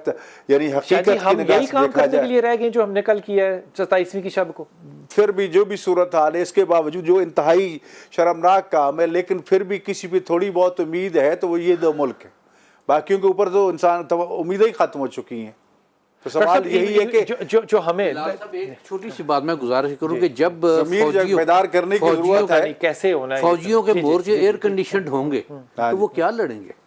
یعنی حقیقت کی نگاہ سے دیکھا جائے، کے لیے رہ گئے جو ہم نے کل کیا ہے 27ویں کی شب کو، پھر بھی جو بھی صورتحال ہے، اس کے باوجود جو انتہائی شرمناک کام ہے، لیکن پھر بھی کسی پہ تھوڑی بہت امید ہے تو وہ یہ 2 ملک ہیں. باقیوں کے اوپر تو انسان امیدیں ہی ختم ہو چکی ہیں. تو سوال یہی ہے کہ جو ہمیں ایک چھوٹی سی بات میں گزارش کروں کہ جب بیدار کرنے کی ضرورت ہے، کیسے ہونا ہے، فوجیوں کے مورچے ایئر کنڈیشنڈ ہوں گے تو وہ کیا لڑیں گے؟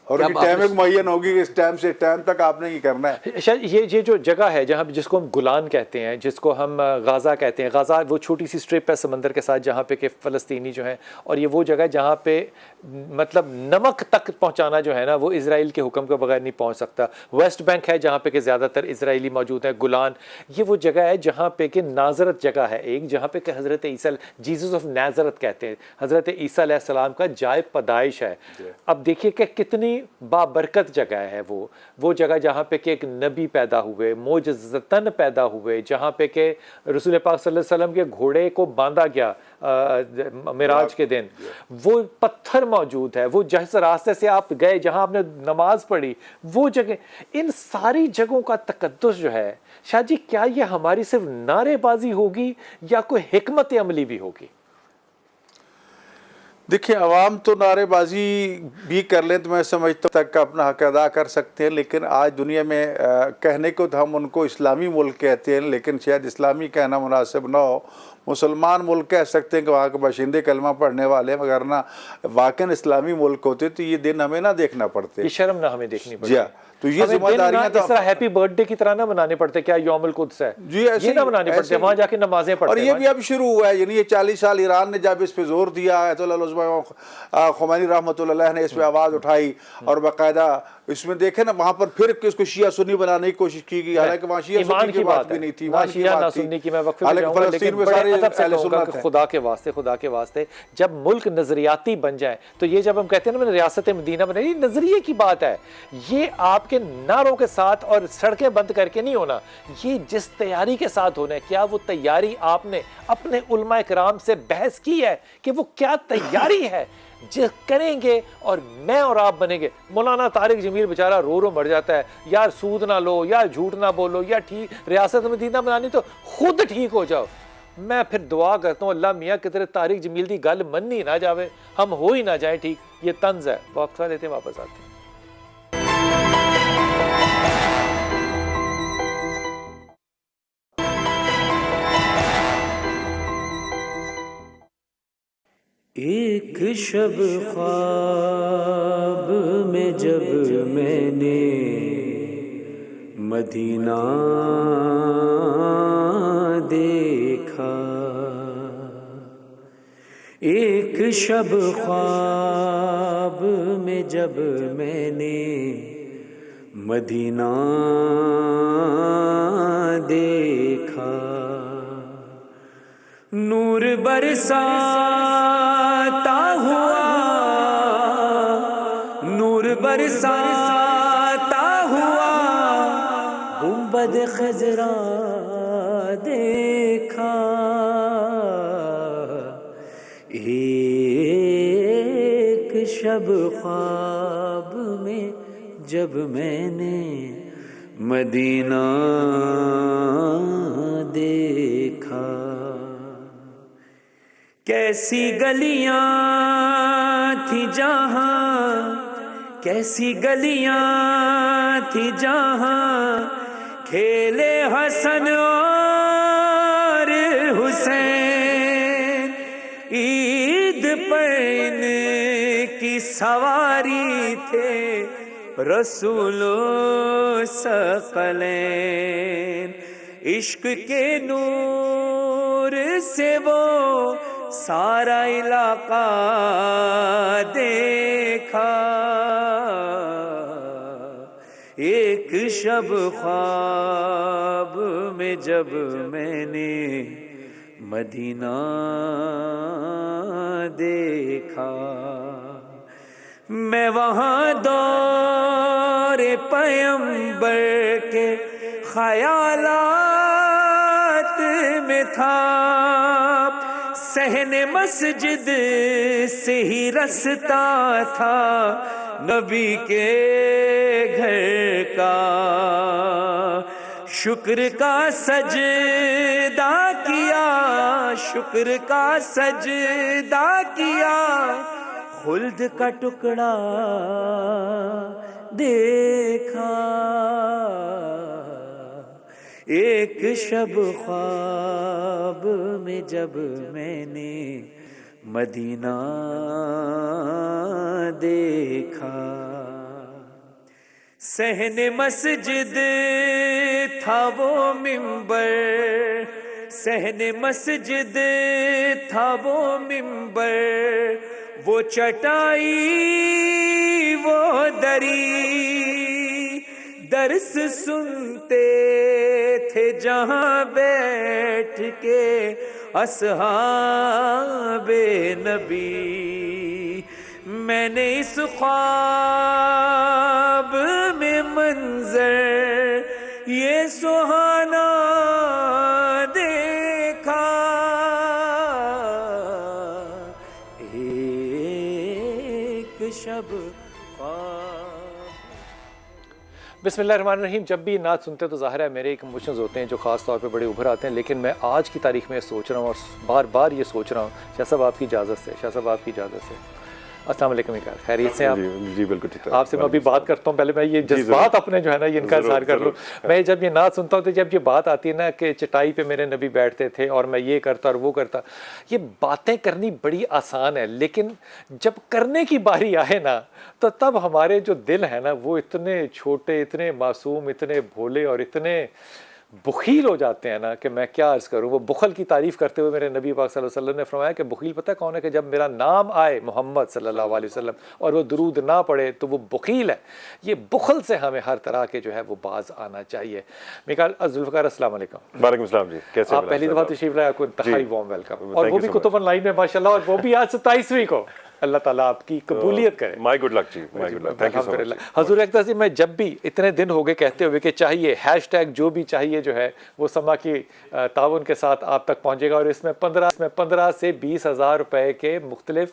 اور ٹائمنگ معین ہوگی کہ اس ٹائم سے ٹائم تک آپ نے یہ کرنا ہے. یہ جو جگہ ہے جہاں جس کو ہم گولان کہتے ہیں، جس کو ہم غازہ کہتے ہیں، غازہ وہ چھوٹی سی اسٹرپ ہے سمندر کے ساتھ جہاں پہ کہ فلسطینی جو ہیں، اور یہ وہ جگہ ہے جہاں پہ مطلب نمک تک پہنچانا جو ہے نا وہ اسرائیل کے حکم کے بغیر نہیں پہنچ سکتا. ویسٹ بینک ہے جہاں پہ کہ زیادہ تر اسرائیلی موجود ہیں. گولان یہ وہ جگہ ہے جہاں پہ کہ ناظرت جگہ ہے ایک، جہاں پہ کہ حضرت عیسیٰ جیزس آف نازرت کہتے ہیں، حضرت عیسیٰ علیہ السلام کا جائے پیدائش ہے. اب دیکھیے کہ کتنی بابرکت جگہ ہے وہ جگہ جہاں پہ کہ ایک نبی پیدا ہوئے، معجزتاً پیدا ہوئے، جہاں پہ کہ رسول پاک صلی اللہ علیہ وسلم کے گھوڑے کو باندھا گیا معراج کے دن. وہ پتھر موجود ہے، وہ جس راستے سے آپ گئے جہاں آپ نے نماز پڑھی وہ جگہ، ان ساری جگہوں کا تقدس جو ہے، شاہ جی کیا یہ ہماری صرف نعرے بازی ہوگی یا کوئی حکمت عملی بھی ہوگی؟ دیکھیں، عوام تو نعرے بازی بھی کر لیں تو میں سمجھتا ہوں تک اپنا حق ادا کر سکتے ہیں، لیکن آج دنیا میں کہنے کو تو ہم ان کو اسلامی ملک کہتے ہیں، لیکن شاید اسلامی کہنا مناسب نہ ہو. مسلمان ملک کہہ سکتے ہیں کہ وہاں کے باشندے کلمہ پڑھنے والے، مگر نہ واقعاً اسلامی ملک ہوتے تو یہ دن ہمیں نہ دیکھنا پڑتے، یہ شرم نہ ہمیں دیکھنی پڑتی. جی ہاں، تو یہ ذمہ داریاں تو اس طرح ہیپی برتھ ڈے کی طرح نہ منانے پڑتے، کیا یوم القدس ہے، جی ایسے نہ منانے پڑتے، وہاں جا کے نمازیں پڑھتے. اور یہ بھی اب شروع ہوا ہے، یعنی یہ 40 سال ایران نے جب اس پہ زور دیا، آیت اللہ عثمان خمینی رحمۃ اللہ علیہ نے اس پہ آواز اٹھائی، اور باقاعدہ اس میں دیکھیں نا وہاں پر پھر اس کو شیعہ سنی بنانے کی کوشش کی گئی، حالانکہ وہاں شیعہ سنی کی بات بھی نہیں تھی، وہاں شیعہ نہ سنی کی میں وقفے پہ جاؤں گا، لیکن بڑے ادب سے کہوں گا کہ خدا کے واسطے جب ملک نظریاتی بن جائے تو یہ جب ہم کہتے ہیں نا میں نے ریاست مدینہ بنائی، یہ نظریے کی بات ہے. یہ آپ کے نعروں کے ساتھ اور سڑکیں بند کر کے نہیں ہونا، یہ جس تیاری کے ساتھ ہونا ہے. کیا وہ تیاری آپ نے اپنے علماء کرام سے بحث کی ہے کہ وہ کیا تیاری ہے جس کریں گے اور میں اور آپ بنیں گے؟ مولانا طارق جمیل بیچارہ رو رو مر جاتا ہے، یار سود نہ لو، یا جھوٹ نہ بولو، یا ٹھیک ریاست مدینہ بنانی تو خود ٹھیک ہو جاؤ. میں پھر دعا کرتا ہوں اللہ میاں کہ تیرے طارق جمیل دی گل مننی نہ جاوے، ہم ہو ہی نہ جائیں ٹھیک، یہ طنز ہے۔ وقفہ دیتے ہیں، واپس آتے ہیں۔ ایک شب خواب میں جب میں نے مدینہ دیکھا، ایک شب خواب میں جب میں نے مدینہ دیکھا، نور برساتا ہوا، نور برساتا ہوا گنبد خضرا دیکھا، ایک شب خواب میں جب میں نے مدینہ دیکھا، کیسی گلیاں تھی جہاں، کیسی گلیاں تھی جہاں کھیلے حسن اور حسین، عید پر ان کی سواری تھے رسول و ثقلین، عشق کے نور سے وہ سارا علاقہ دیکھا، ایک شب خواب میں جب میں نے مدینہ دیکھا، میں وہاں دور پیمبر کے خیالات میں تھا، صحن مسجد سے ہی رستا تھا نبی کے گھر کا، شکر کا سجدہ کیا، شکر کا سجدہ کیا، خلد کا ٹکڑا دیکھا، ایک شب خواب میں جب میں نے مدینہ دیکھا، صحن مسجد تھا وہ منبر، صحن مسجد تھا وہ منبر، وہ چٹائی وہ دری، درس سنتے تھے جہاں بیٹھ کے اصحاب نبی، میں نے اس خواب میں منظر یہ سہانا دیکھا، ایک شب بسم اللہ الرحمن الرحیم۔ جب بھی نعت سنتے تو ظاہر ہے میرے ایک ایموشنز ہوتے ہیں جو خاص طور پہ بڑے ابھر آتے ہیں، لیکن میں آج کی تاریخ میں سوچ رہا ہوں اور بار بار یہ سوچ رہا ہوں، شاہ صاحب آپ کی اجازت سے، شاہ صاحب آپ کی اجازت سے، السلام علیکم اقرار، خیریت سے آپ؟ جی بالکل ٹھیک ہے، آپ سے میں ابھی بات کرتا ہوں، پہلے میں یہ جذبات اپنے جو ہے نا یہ ان کا اظہار کر لوں۔ میں جب یہ نعت سنتا ہوں تو جب یہ بات آتی ہے نا کہ چٹائی پہ میرے نبی بیٹھتے تھے اور میں یہ کرتا اور وہ کرتا، یہ باتیں کرنی بڑی آسان ہے، لیکن جب کرنے کی باری آئے نا تو تب ہمارے جو دل ہیں نا وہ اتنے چھوٹے، اتنے معصوم، اتنے بھولے اور اتنے بخیل ہو جاتے ہیں نا کہ میں کیا عرض کروں۔ وہ بخل کی تعریف کرتے ہوئے میرے نبی پاک صلی اللہ علیہ وسلم نے فرمایا کہ بخیل پتہ کون ہے؟ کہ جب میرا نام آئے محمد صلی اللہ علیہ وسلم اور وہ درود نہ پڑھے تو وہ بخیل ہے۔ یہ بخل سے ہمیں ہر طرح کے جو ہے وہ باز آنا چاہیے۔ میکال ذوالفقار السلام علیکم۔ وعلیکم السلام جی، کیسے آپ پہلی دفعہ تشریف لائے، آپ کو انتہائی وارم ویلکم، اور وہ بھی کتب آن لائن میں ماشاءاللہ، اور وہ بھی آج 27ویں کو۔ اللہ تعالیٰ آپ کی قبولیت کرے۔ My good luck ji, my good luck, thank you so much. حضور اقدس جی، میں جب بھی اتنے دن ہو گئے کہتے ہوئے کہ چاہیے ہیش ٹیگ جو بھی چاہیے جو ہے وہ سما کی تعاون کے ساتھ آپ تک پہنچے گا، اور اس میں 15 سے 20 ہزار روپے کے مختلف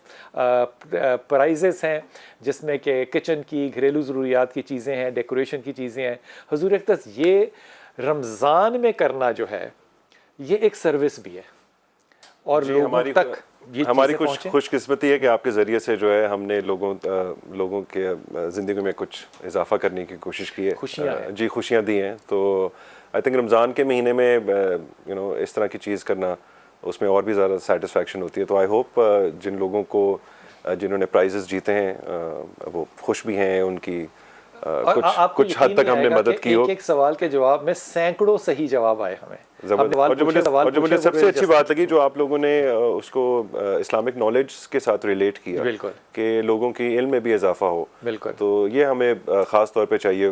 پرائزز ہیں، جس میں کہ کچن کی، گھریلو ضروریات کی چیزیں ہیں، ڈیکوریشن کی چیزیں ہیں۔ حضور اقدس یہ رمضان میں کرنا جو ہے یہ ایک سروس بھی ہے، اور لوگوں تک ہماری خوش قسمتی ہے کہ آپ کے ذریعے سے جو ہے ہم نے لوگوں کے زندگی میں کچھ اضافہ کرنے کی کوشش کی ہے. جی خوشیاں دی ہیں. تو آئی تھنک رمضان کے مہینے میں اس طرح کی چیز کرنا اس میں اور بھی زیادہ سیٹسفیکشن ہوتی ہے. تو آئی ہوپ جن لوگوں کو جنہوں نے پرائزز جیتے ہیں وہ خوش بھی ہیں, ان کی کچھ حد تک ہم نے مدد کی ہو. ایک سوال کے جواب میں سینکڑوں صحیح جواب آئے ہمیں. اور جو مجھے سب سے اچھی بات لگی جو آپ لوگوں نے اس کو اسلامک نالج کے ساتھ ریلیٹ کیا کہ لوگوں کی علم میں بھی اضافہ ہو. بالکل. تو یہ ہمیں خاص طور پہ چاہیے.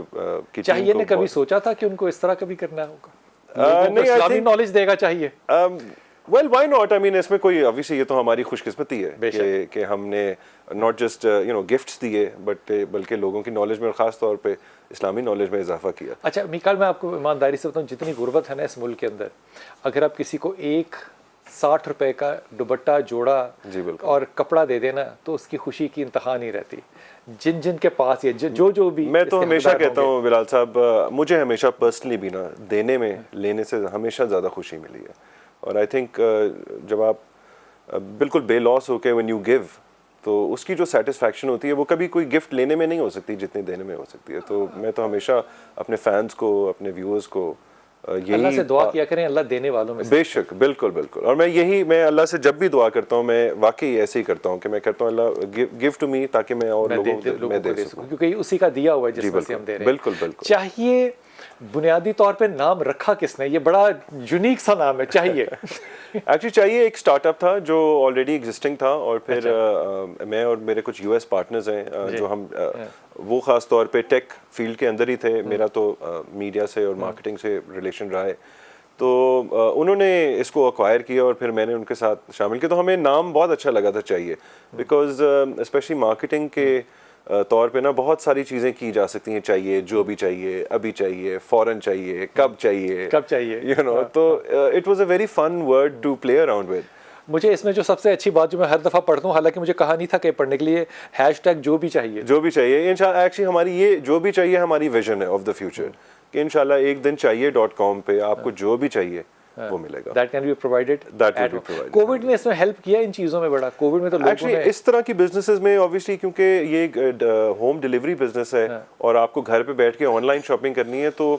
نے کبھی سوچا تھا کہ ان کو اس طرح کبھی کرنا ہوگا؟ اسلامی نالج دے گا چاہیے. Well why not. I mean اس میں کوئی obviously یہ تو ہماری خوش قسمتی ہے کہ ہم نے ناٹ جسٹ گفٹس دیے بلکہ لوگوں کی نالج میں اور خاص طور پہ اسلامی نالج میں اضافہ کیا. اچھا میکال, میں آپ کو ایمانداری سے بتاؤں, جتنی غربت ہے نا اس ملک کے اندر, اگر آپ کسی کو 60 روپے کا دوپٹہ جوڑا اور کپڑا دے دینا تو اس کی خوشی کی انتہا نہیں رہتی. جن کے پاس یہ جو بھی, میں تو ہمیشہ کہتا ہوں بلال صاحب, مجھے ہمیشہ پرسنلی بھی نا دینے میں لینے سے ہمیشہ زیادہ خوشی ملی ہے. اور آئی تھنک جب آپ بالکل بے لاس ہو کے when you give تو اس کی جو سیٹسفیکشن ہوتی ہے وہ کبھی کوئی گفٹ لینے میں نہیں ہو سکتی جتنی دینے میں ہو سکتی ہے. تو میں تو ہمیشہ اپنے فینس کو, اپنے ویورز کو اللہ سے دعا کیا کریں, اللہ دینے والوں میں. بے شک, بالکل بالکل. اور میں اللہ سے جب بھی دعا کرتا ہوں میں واقعی ایسے ہی کرتا ہوں کہ میں کہتا ہوں اللہ گیو ٹو می تاکہ میں اور لوگوں کو دے سکوں, کیونکہ اسی کا دیا ہوا ہے جس میں سے ہم دے رہے ہیں. بالکل بالکل. چاہیے بنیادی طور پہ نام رکھا کس نے, یہ بڑا یونیک سا نام ہے چاہیے. ایکچولی چاہیے ایک اسٹارٹ اپ تھا جو آلریڈی ایگزسٹنگ تھا, اور پھر میں اور میرے کچھ یو ایس پارٹنرز ہیں جو ہم وہ خاص طور پہ ٹیک فیلڈ کے اندر ہی تھے. میرا تو میڈیا سے اور مارکیٹنگ سے ریلیشن رہا ہے. تو انہوں نے اس کو ایکوائر کیا اور پھر میں نے ان کے ساتھ شامل کیا. تو ہمیں نام بہت اچھا لگا تھا چاہیے, بیکاز اسپیشلی مارکیٹنگ کے طور پہ نا بہت ساری چیزیں کی جا سکتی ہیں. چاہیے, جو بھی چاہیے, ابھی چاہیے, فوراً چاہیے, کب چاہیے, تو it was a very fun word to play around with. مجھے اس میں جو سب سے اچھی بات جو میں ہر دفعہ پڑھتا ہوں, حالانکہ مجھے کہا نہیں تھا کہ پڑھنے کے لیے, #, جو بھی چاہیے. جو بھی چاہیے انشاءاللہ. ایکچولی ہماری یہ جو بھی چاہیے ہماری ویژن ہے آف دا فیوچر کہ انشاءاللہ ایک دن چاہیے.com پہ آپ کو جو بھی چاہیے وہ ملے گا. That can be provided. Covid نے اس میں ہیلپ کیا ان چیزوں میں بڑا. کووڈ میں تو لوگوں نے اس طرح کی بزنسز میں obviously کیونکہ یہ ہوم ڈلیوری بزنس ہے اور آپ کو گھر پہ بیٹھ کے آن لائن شاپنگ کرنی ہے, تو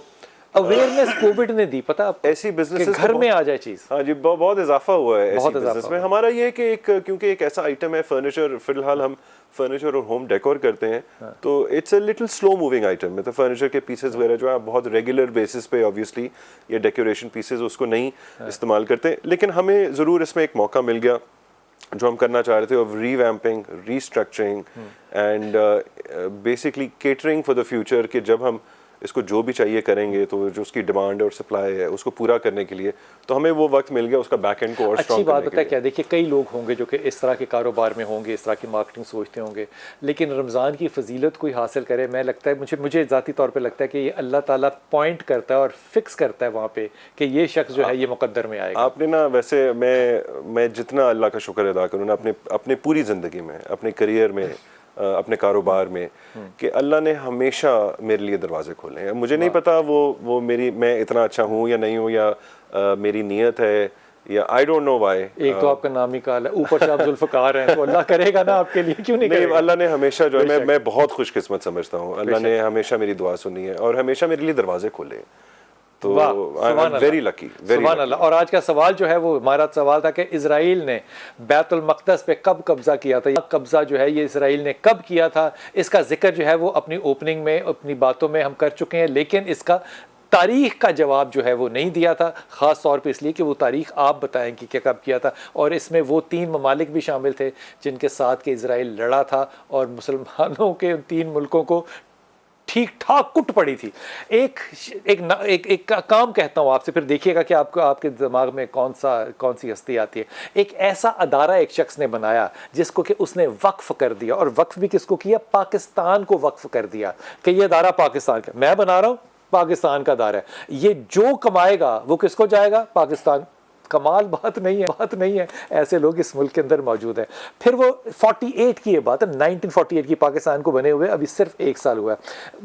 اویئرنیس کووڈ نے دی. پتہ ایسی بزنس گھر میں آ جائے چیز. ہاں جی, بہت اضافہ ہوا ہے ایسی بزنس میں. ہمارا یہ ہے کہ کیونکہ ایک ایسا آئٹم ہے فرنیچر, فی الحال ہم فرنیچر اور ہوم ڈیکور کرتے ہیں, تو it's a little slow moving item. مطلب فرنیچر کے پیسز وغیرہ جو ہے بہت ریگولر بیسس پہ obviously یہ ڈیکوریشن پیسز اس کو نہیں استعمال کرتے, لیکن ہمیں ضرور اس میں ایک موقع مل گیا جو ہم کرنا چاہ رہے تھے, of revamping, restructuring and basically catering for the future, کہ جب ہم اس کو جو بھی چاہیے کریں گے تو جو اس کی ڈیمانڈ اور سپلائی ہے اس کو پورا کرنے کے لیے تو ہمیں وہ وقت مل گیا اس کا بیک اینڈ کو اور اچھی بات پتہ ہے کیا. دیکھیے کئی لوگ ہوں گے جو کہ اس طرح کے کاروبار میں ہوں گے, اس طرح کی مارکیٹنگ سوچتے ہوں گے, لیکن رمضان کی فضیلت کوئی حاصل کرے, میں لگتا ہے مجھے ذاتی طور پہ لگتا ہے کہ یہ اللہ تعالیٰ پوائنٹ کرتا ہے اور فکس کرتا ہے وہاں پہ کہ یہ شخص جو ہے یہ مقدر میں آئے گا. آپ نے نا ویسے میں جتنا اللہ کا شکر ادا کروں نا اپنے پوری زندگی میں, اپنے کریئر میں, اپنے کاروبار میں, کہ اللہ نے ہمیشہ میرے لیے دروازے کھولے ہیں. مجھے نہیں پتا وہ میں اتنا اچھا ہوں یا نہیں ہوں, یا میری نیت ہے, یا آئی ڈونٹ نو وائی. ایک تو آپ کا نام ہی کال ہے, اوپر سے آپ ذوالفقار ہیں, تو اللہ کرے گا نا آپ کے لیے, کیوں نہیں کرے گا. اللہ نے ہمیشہ جو ہے میں بہت خوش قسمت سمجھتا ہوں, اللہ نے ہمیشہ میری دعا سنی ہے اور ہمیشہ میرے لیے دروازے کھولے. تو ویری لکی, سبحان اللہ. اور آج کا سوال جو ہے وہ ہمارا سوال تھا کہ اسرائیل نے بیت المقدس پہ کب قبضہ کیا تھا. یہ قبضہ جو ہے یہ اسرائیل نے کب کیا تھا, اس کا ذکر جو ہے وہ اپنی اوپننگ میں اپنی باتوں میں ہم کر چکے ہیں, لیکن اس کا تاریخ کا جواب جو ہے وہ نہیں دیا تھا, خاص طور پہ اس لیے کہ وہ تاریخ آپ بتائیں کہ کیا کب کیا تھا. اور اس میں وہ 3 ممالک بھی شامل تھے جن کے ساتھ کہ اسرائیل لڑا تھا, اور مسلمانوں کے ان 3 ملکوں کو ٹھیک ٹھاک کٹ پڑی تھی. ایک کام کہتا ہوں آپ سے, پھر دیکھیے گا کہ آپ کے دماغ میں کون سی ہستی آتی ہے. ایک ایسا ادارہ ایک شخص نے بنایا جس کو کہ اس نے وقف کر دیا, اور وقف بھی کس کو کیا, پاکستان کو وقف کر دیا کہ یہ ادارہ پاکستان کا, میں بنا رہا ہوں, پاکستان کا ادارہ ہے, یہ جو کمائے گا وہ کس کو جائے گا, پاکستان. کمال بات نہیں ہے, ایسے لوگ اس ملک کے اندر موجود ہیں. پھر وہ 48 کی یہ بات ہے, 1948 کی پاکستان کو بنے ہوئے ابھی صرف 1 سال ہوا ہے.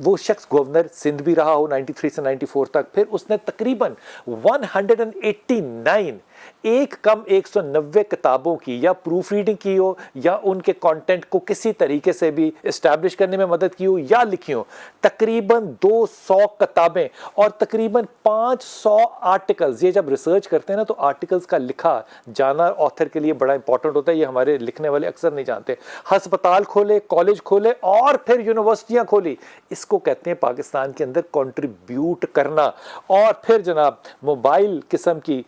وہ شخص گورنر سندھ بھی رہا ہو 93 سے 94 تک. پھر اس نے تقریباً 189 ایک کم 190 کتابوں کی یا پروف ریڈنگ کی ہو یا ان کے کانٹینٹ کو کسی طریقے سے بھی اسٹیبلش کرنے میں مدد کی ہو یا لکھی ہو، تقریباً 200 کتابیں اور تقریباً 500 آرٹیکلز. یہ جب ریسرچ کرتے ہیں نا تو آرٹیکلز کا لکھا جانا آتھر کے لیے بڑا امپورٹنٹ ہوتا ہے، یہ ہمارے لکھنے والے اکثر نہیں جانتے. ہسپتال کھولے، کالج کھولے اور پھر یونیورسٹیاں کھولی. اس کو کہتے ہیں پاکستان کے اندر کنٹریبیوٹ کرنا. اور پھر جناب موبائل قسم کی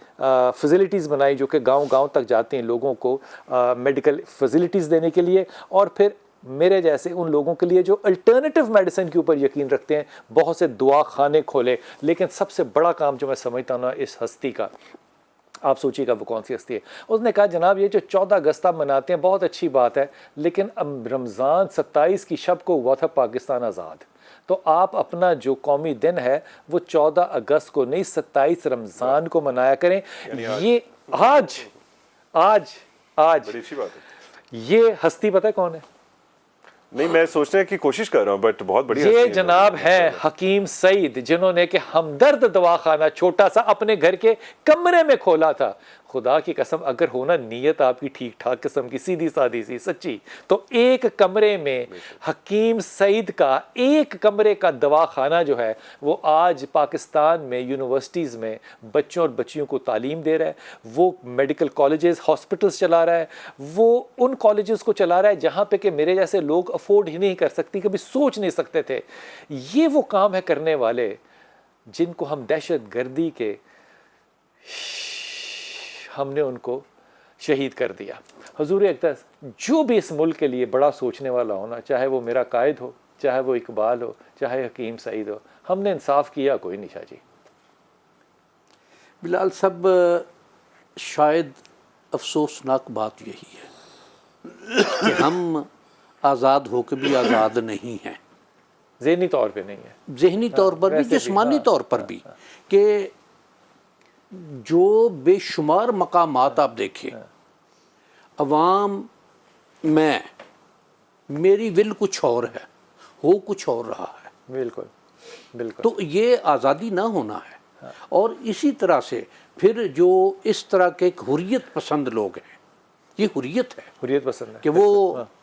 فیسلٹیز بنائی جو کہ گاؤں گاؤں تک جاتے ہیں لوگوں کو میڈیکل فیسلٹیز دینے کے لیے، اور پھر میرے جیسے ان لوگوں کے لیے جو الٹرنیٹیو میڈیسن کے اوپر یقین رکھتے ہیں بہت سے دعا خانے کھولے. لیکن سب سے بڑا کام جو میں سمجھتا ہوں نا اس ہستی کا، آپ سوچیے گا وہ کون سی ہستی ہے. اس نے کہا جناب یہ جو 14 اگست آپ مناتے ہیں بہت اچھی بات ہے، لیکن رمضان 27 کی شب کو ہوا تھا پاکستان آزاد. تو آپ اپنا جو قومی دن ہے وہ 14 اگست کو نہیں 27 رمضان کو منایا کریں. یہ آج بڑی اچھی بات ہے. یہ ہستی پتہ ہے کون ہے؟ نہیں، میں سوچنے کی کوشش کر رہا ہوں بٹ بہت بڑی یہ جناب ہیں حکیم سعید، جنہوں نے کہ ہمدرد دواخانہ چھوٹا سا اپنے گھر کے کمرے میں کھولا تھا. خدا کی قسم اگر ہونا نیت آپ کی ٹھیک ٹھاک قسم کی سیدھی سادی سی سچی، تو ایک کمرے میں حکیم سعید کا ایک کمرے کا دواخانہ جو ہے وہ آج پاکستان میں یونیورسٹیز میں بچوں اور بچیوں کو تعلیم دے رہا ہے. وہ میڈیکل کالجز ہاسپٹلز چلا رہا ہے. وہ ان کالجز کو چلا رہا ہے جہاں پہ کہ میرے جیسے لوگ افورڈ ہی نہیں کر سکتی، کبھی سوچ نہیں سکتے تھے. یہ وہ کام ہے کرنے والے جن کو ہم دہشت گردی کے ہم نے ان کو شہید کر دیا. حضور اقدس جو بھی اس ملک کے لیے بڑا سوچنے والا ہونا، چاہے وہ میرا قائد ہو، چاہے وہ اقبال ہو، چاہے حکیم سعید ہو، ہم نے انصاف کیا کوئی نہیں. شاہ جی بلال صاحب، شاید افسوسناک بات یہی ہے کہ ہم آزاد ہو کے بھی آزاد نہیں ہیں. ذہنی طور پہ نہیں ہے، ذہنی طور پر بھی، جسمانی طور پر بھی. کہ جو بے شمار مقامات آپ دیکھیں، عوام میں میری ول کچھ اور ہے، ہو کچھ اور رہا ہے. بالکل بالکل. تو یہ آزادی نہ ہونا ہے. اور اسی طرح سے پھر جو اس طرح کے ایک حریت پسند لوگ ہیں، یہ حریت ہے، حریت پسند ہے کہ وہ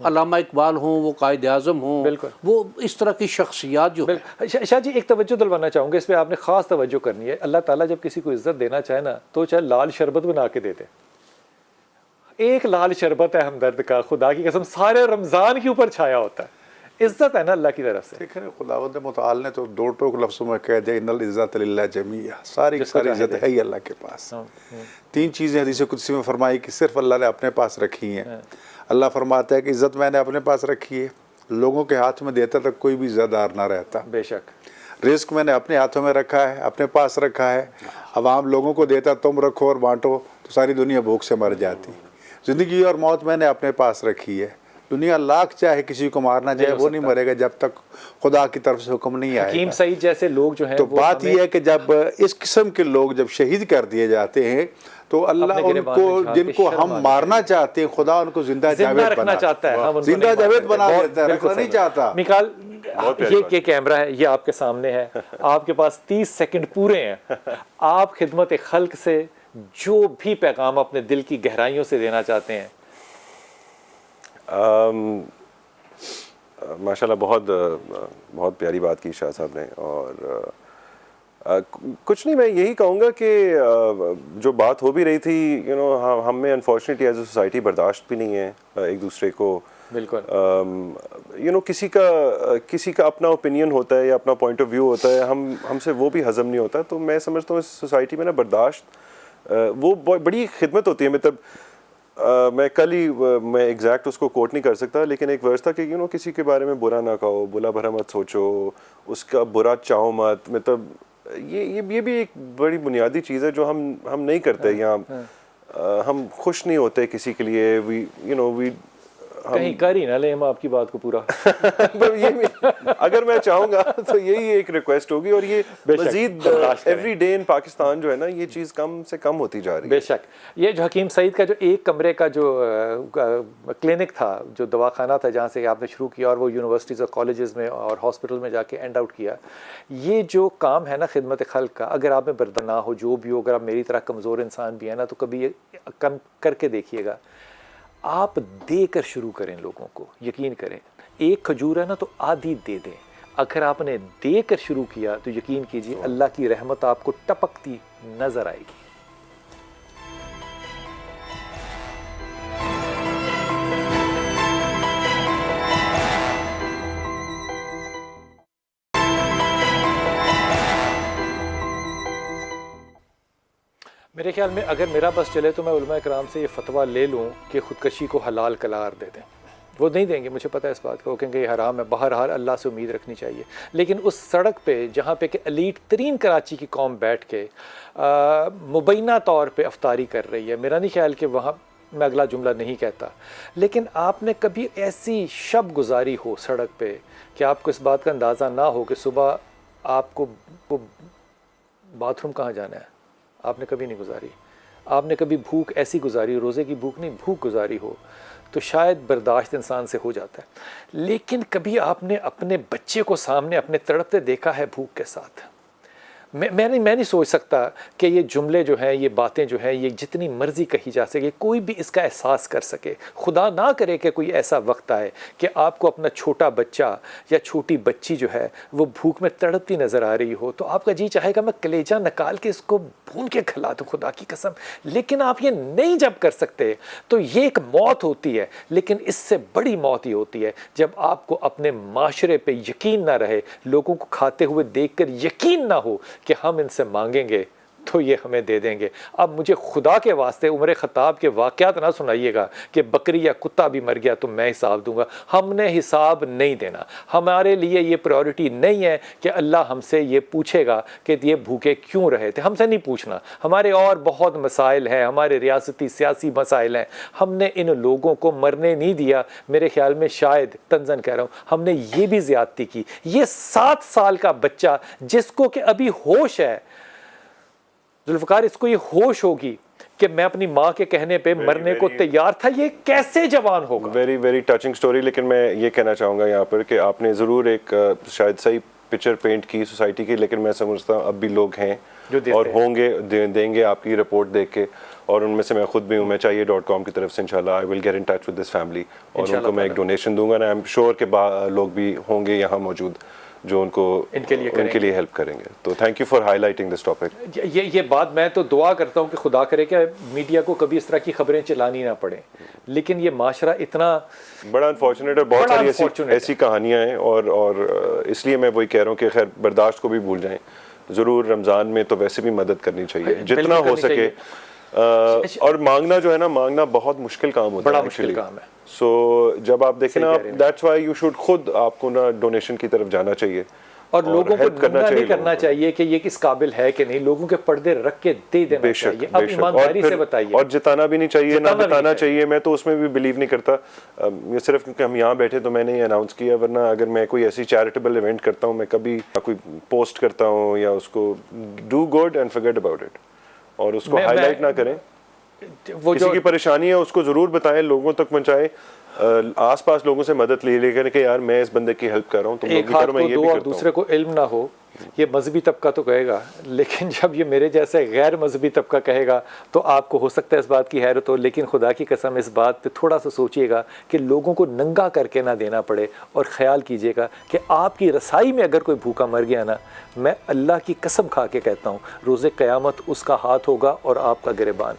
علامہ اقبال ہوں، وہ قائد اعظم ہوں، بالکل. وہ اس طرح کی شخصیات جو ہیں. شاہ جی ایک توجہ دلوانا چاہوں گا، اس پہ آپ نے خاص توجہ کرنی ہے. اللہ تعالیٰ جب کسی کو عزت دینا چاہے نا تو چاہے لال شربت بنا کے دیتے. ایک لال شربت ہے ہمدرد کا، خدا کی قسم سارے رمضان کے اوپر چھایا ہوتا ہے. عزت ہے نا اللہ کی طرف سے. دیکھیں خداوند متعال نے تو دو ٹوک لفظوں میں کہہ دیا ان العزت للہ جمیعا، ساری عزت ہے ہی اللہ کے پاس. 3 چیزیں حدیث قدسی میں فرمائی کہ صرف اللہ نے اپنے پاس رکھی ہیں. اللہ فرماتا ہے کہ عزت میں نے اپنے پاس رکھی ہے، لوگوں کے ہاتھ میں دیتا تک کوئی بھی عزت دار نہ رہتا. بے شک. رزق میں نے اپنے ہاتھوں میں رکھا ہے، اپنے پاس رکھا ہے. عوام لوگوں کو دیتا تم رکھو اور بانٹو تو ساری دنیا بھوک سے مر جاتی. زندگی اور موت میں نے اپنے پاس رکھی ہے. دنیا لاکھ چاہے کسی کو مارنا چاہے وہ نہیں مرے گا جب تک خدا کی طرف سے حکم نہیں آئے. حکیم سعید جیسے لوگ جو ہیں تو بات یہ ہے کہ جب اس قسم کے لوگ جب شہید کر دیے جاتے ہیں تو اللہ ان کو جن کو ہم مارنا چاہتے ہیں خدا ان کو زندہ جاوید رکھنا چاہتا ہے، زندہ جاوید بنا دیتا ہے، رکھنا نہیں چاہتا. میکال یہ کیمرہ ہے، یہ آپ کے سامنے ہے، آپ کے پاس 30 سیکنڈ پورے ہیں. آپ خدمت خلق سے جو بھی پیغام اپنے دل کی گہرائیوں سے دینا چاہتے ہیں. ماشاءاللہ بہت پیاری بات کی شاہ صاحب نے. اور کچھ نہیں، میں یہی کہوں گا کہ جو بات ہو بھی رہی تھی ہم میں انفارچونیٹلی ایز اے سوسائٹی برداشت بھی نہیں ہے ایک دوسرے کو. بالکل. کسی کا اپنا اوپینین ہوتا ہے یا اپنا پوائنٹ آف ویو ہوتا ہے، ہم سے وہ بھی ہضم نہیں ہوتا. تو میں سمجھتا ہوں اس سوسائٹی میں نا برداشت وہ بڑی خدمت ہوتی ہے. مطلب میں کل ہی میں ایگزیکٹ اس کو کوٹ نہیں کر سکتا، لیکن ایک ورس تھا کہ کسی کے بارے میں برا نہ کہو، بلا بھرا مت سوچو، اس کا برا چاہو مت. مطلب یہ بھی ایک بڑی بنیادی چیز ہے جو ہم نہیں کرتے. یہاں ہم خوش نہیں ہوتے کسی کے لیے. کہیں کر ہی نہ لیں ہم آپ کی بات کو پورا. اگر میں چاہوں گا تو یہی ایک ریکویسٹ ہوگی, اور یہ مزید ایوری ڈے ان پاکستان جو ہے نا یہ چیز کم سے کم ہوتی جا رہی ہے. بے شک. یہ جو حکیم سعید کا جو ایک کمرے کا جو کلینک تھا, جو دواخانہ تھا جہاں سے آپ نے شروع کیا اور وہ یونیورسٹیز اور کالجز میں اور ہاسپٹل میں جا کے اینڈ آؤٹ کیا, یہ جو کام ہے نا خدمت خلق کا, اگر آپ میں برداشت نہ ہو جو بھی ہو, اگر آپ میری طرح کمزور انسان بھی ہیں نا, تو کبھی یہ کم کر کے دیکھیے گا. آپ دے کر شروع کریں لوگوں کو, یقین کریں. ایک کھجور ہے نا تو آدھی دے دیں. اگر آپ نے دے کر شروع کیا تو یقین کیجیے اللہ کی رحمت آپ کو ٹپکتی نظر آئے گی. میرے خیال میں اگر میرا بس چلے تو میں علماء کرام سے یہ فتویٰ لے لوں کہ خودکشی کو حلال قرار دے دیں. وہ نہیں دیں گے, مجھے پتہ ہے اس بات کا, وہ کہیں گے یہ حرام ہے. بہرحال اللہ سے امید رکھنی چاہیے. لیکن اس سڑک پہ جہاں پہ کہ ایلیٹ ترین کراچی کی قوم بیٹھ کے مبینہ طور پہ افطاری کر رہی ہے, میرا نہیں خیال کہ وہاں میں اگلا جملہ نہیں کہتا, لیکن آپ نے کبھی ایسی شب گزاری ہو سڑک پہ کہ آپ کو اس بات کا اندازہ نہ ہو کہ صبح آپ کو باتھ روم کہاں جانا ہے, آپ نے کبھی نہیں گزاری. آپ نے کبھی بھوک ایسی گزاری, روزے کی بھوک نہیں, بھوک گزاری ہو, تو شاید برداشت انسان سے ہو جاتا ہے. لیکن کبھی آپ نے اپنے بچے کو سامنے اپنے تڑپتے دیکھا ہے بھوک کے ساتھ. میں نہیں سوچ سکتا کہ یہ جملے جو ہیں, یہ باتیں جو ہیں, یہ جتنی مرضی کہی جا سکے, کوئی بھی اس کا احساس کر سکے. خدا نہ کرے کہ کوئی ایسا وقت آئے کہ آپ کو اپنا چھوٹا بچہ یا چھوٹی بچی جو ہے وہ بھوک میں تڑپتی نظر آ رہی ہو, تو آپ کا جی چاہے گا میں کلیجہ نکال کے اس کو بھون کے کھلا دوں, خدا کی قسم. لیکن آپ یہ نہیں جب کر سکتے تو یہ ایک موت ہوتی ہے. لیکن اس سے بڑی موت ہی ہوتی ہے جب آپ کو اپنے معاشرے پہ یقین نہ رہے, لوگوں کو کھاتے ہوئے دیکھ کر یقین نہ ہو کہ ہم ان سے مانگیں گے تو یہ ہمیں دے دیں گے. اب مجھے خدا کے واسطے عمر خطاب کے واقعات نہ سنائیے گا کہ بکری یا کتا بھی مر گیا تو میں حساب دوں گا. ہم نے حساب نہیں دینا. ہمارے لیے یہ پریورٹی نہیں ہے کہ اللہ ہم سے یہ پوچھے گا کہ یہ بھوکے کیوں رہے تھے. ہم سے نہیں پوچھنا. ہمارے اور بہت مسائل ہیں, ہمارے ریاستی سیاسی مسائل ہیں. ہم نے ان لوگوں کو مرنے نہیں دیا. میرے خیال میں شاید تنزن کہہ رہا ہوں, ہم نے یہ بھی زیادتی کی. یہ 7 سال کا بچہ جس کو کہ ابھی ہوش ہے, ذوالفقار, اس کو یہ ہوش ہوگی کہ میں اپنی ماں کے کہنے پہ مرنے کو تیار تھا, یہ کیسے جوان ہوگا؟ Very very touching story. لیکن میں یہ کہنا چاہوں گا یہاں پر کہ آپ نے ضرور ایک شاید صحیح پکچر پینٹ کی سوسائٹی کی, لیکن میں سمجھتا ہوں اب بھی لوگ ہیں اور ہوں گے, دیں گے آپ کی رپورٹ دیکھ کے, اور ان میں سے میں خود بھی ہوں. میں چاہیے.com کی طرف سے انشاءاللہ I will get in touch with this family, اور ان کو میں ایک ڈونیشن دوں گا نا. آئی ایم شیور کہ لوگ بھی ہوں گے یہاں موجود جو ان کے لیے ہیلپ کریں گے. تو thank you for high lighting this topic. یہ بات میں تو دعا کرتا ہوں کہ خدا کرے کہ میڈیا کو کبھی اس طرح کی خبریں چلانی نہ پڑیں. لیکن یہ معاشرہ اتنا بڑا انفارچونیٹ ہے, بہت ساری ایسی کہانیاں ہیں, اور اس لیے میں وہی کہہ رہا ہوں کہ خیر برداشت کو بھی بھول جائیں. ضرور رمضان میں تو ویسے بھی مدد کرنی چاہیے جتنا ہو سکے, اور مانگنا جو ہے نا, مانگنا بہت مشکل کام ہوتا ہے, بڑا مشکل کام ہے. سو جب آپ دیکھیں نا, دیٹس وائی یو شوڈ, خود آپ کو نا ڈونیشن کی طرف جانا چاہیے, اور لوگوں کو ننگا نہیں کرنا چاہیے کہ یہ کس قابل ہے کہ نہیں. لوگوں کے پردے رکھ کے دے دینا چاہیے. اب ایمانداری سے بتائیے, اور جتانا بھی نہیں چاہیے, نہ بتانا چاہیے. میں تو اس میں بھی بلیو نہیں کرتا, یہ صرف کیونکہ ہم یہاں بیٹھے تو میں نے یہ اناؤنس کیا, ورنہ اگر میں کوئی ایسی چیریٹیبل ایونٹ کرتا ہوں, میں کبھی کوئی پوسٹ کرتا ہوں یا اس کو do good and forget about it, اور اس کو ہائی لائٹ نہ کریں. کسی کی پریشانی ہے اس کو ضرور بتائیں, لوگوں تک پہنچائیں, آس پاس لوگوں سے مدد لے کر کہ یار میں اس بندے کی ہیلپ کر رہا ہوں, تم لوگ بھی کرو, میں یہ بھی کرتا ہوں. اور دوسرے کو علم نہ ہو, یہ مذہبی طبقہ تو کہے گا, لیکن جب یہ میرے جیسے غیر مذہبی طبقہ کہے گا تو آپ کو ہو سکتا ہے اس بات کی حیرت ہو. لیکن خدا کی قسم اس بات پہ تھوڑا سا سوچئے گا کہ لوگوں کو ننگا کر کے نہ دینا پڑے, اور خیال کیجئے گا کہ آپ کی رسائی میں اگر کوئی بھوکا مر گیا نا, میں اللہ کی قسم کھا کے کہتا ہوں روز قیامت اس کا ہاتھ ہوگا اور آپ کا گریبان.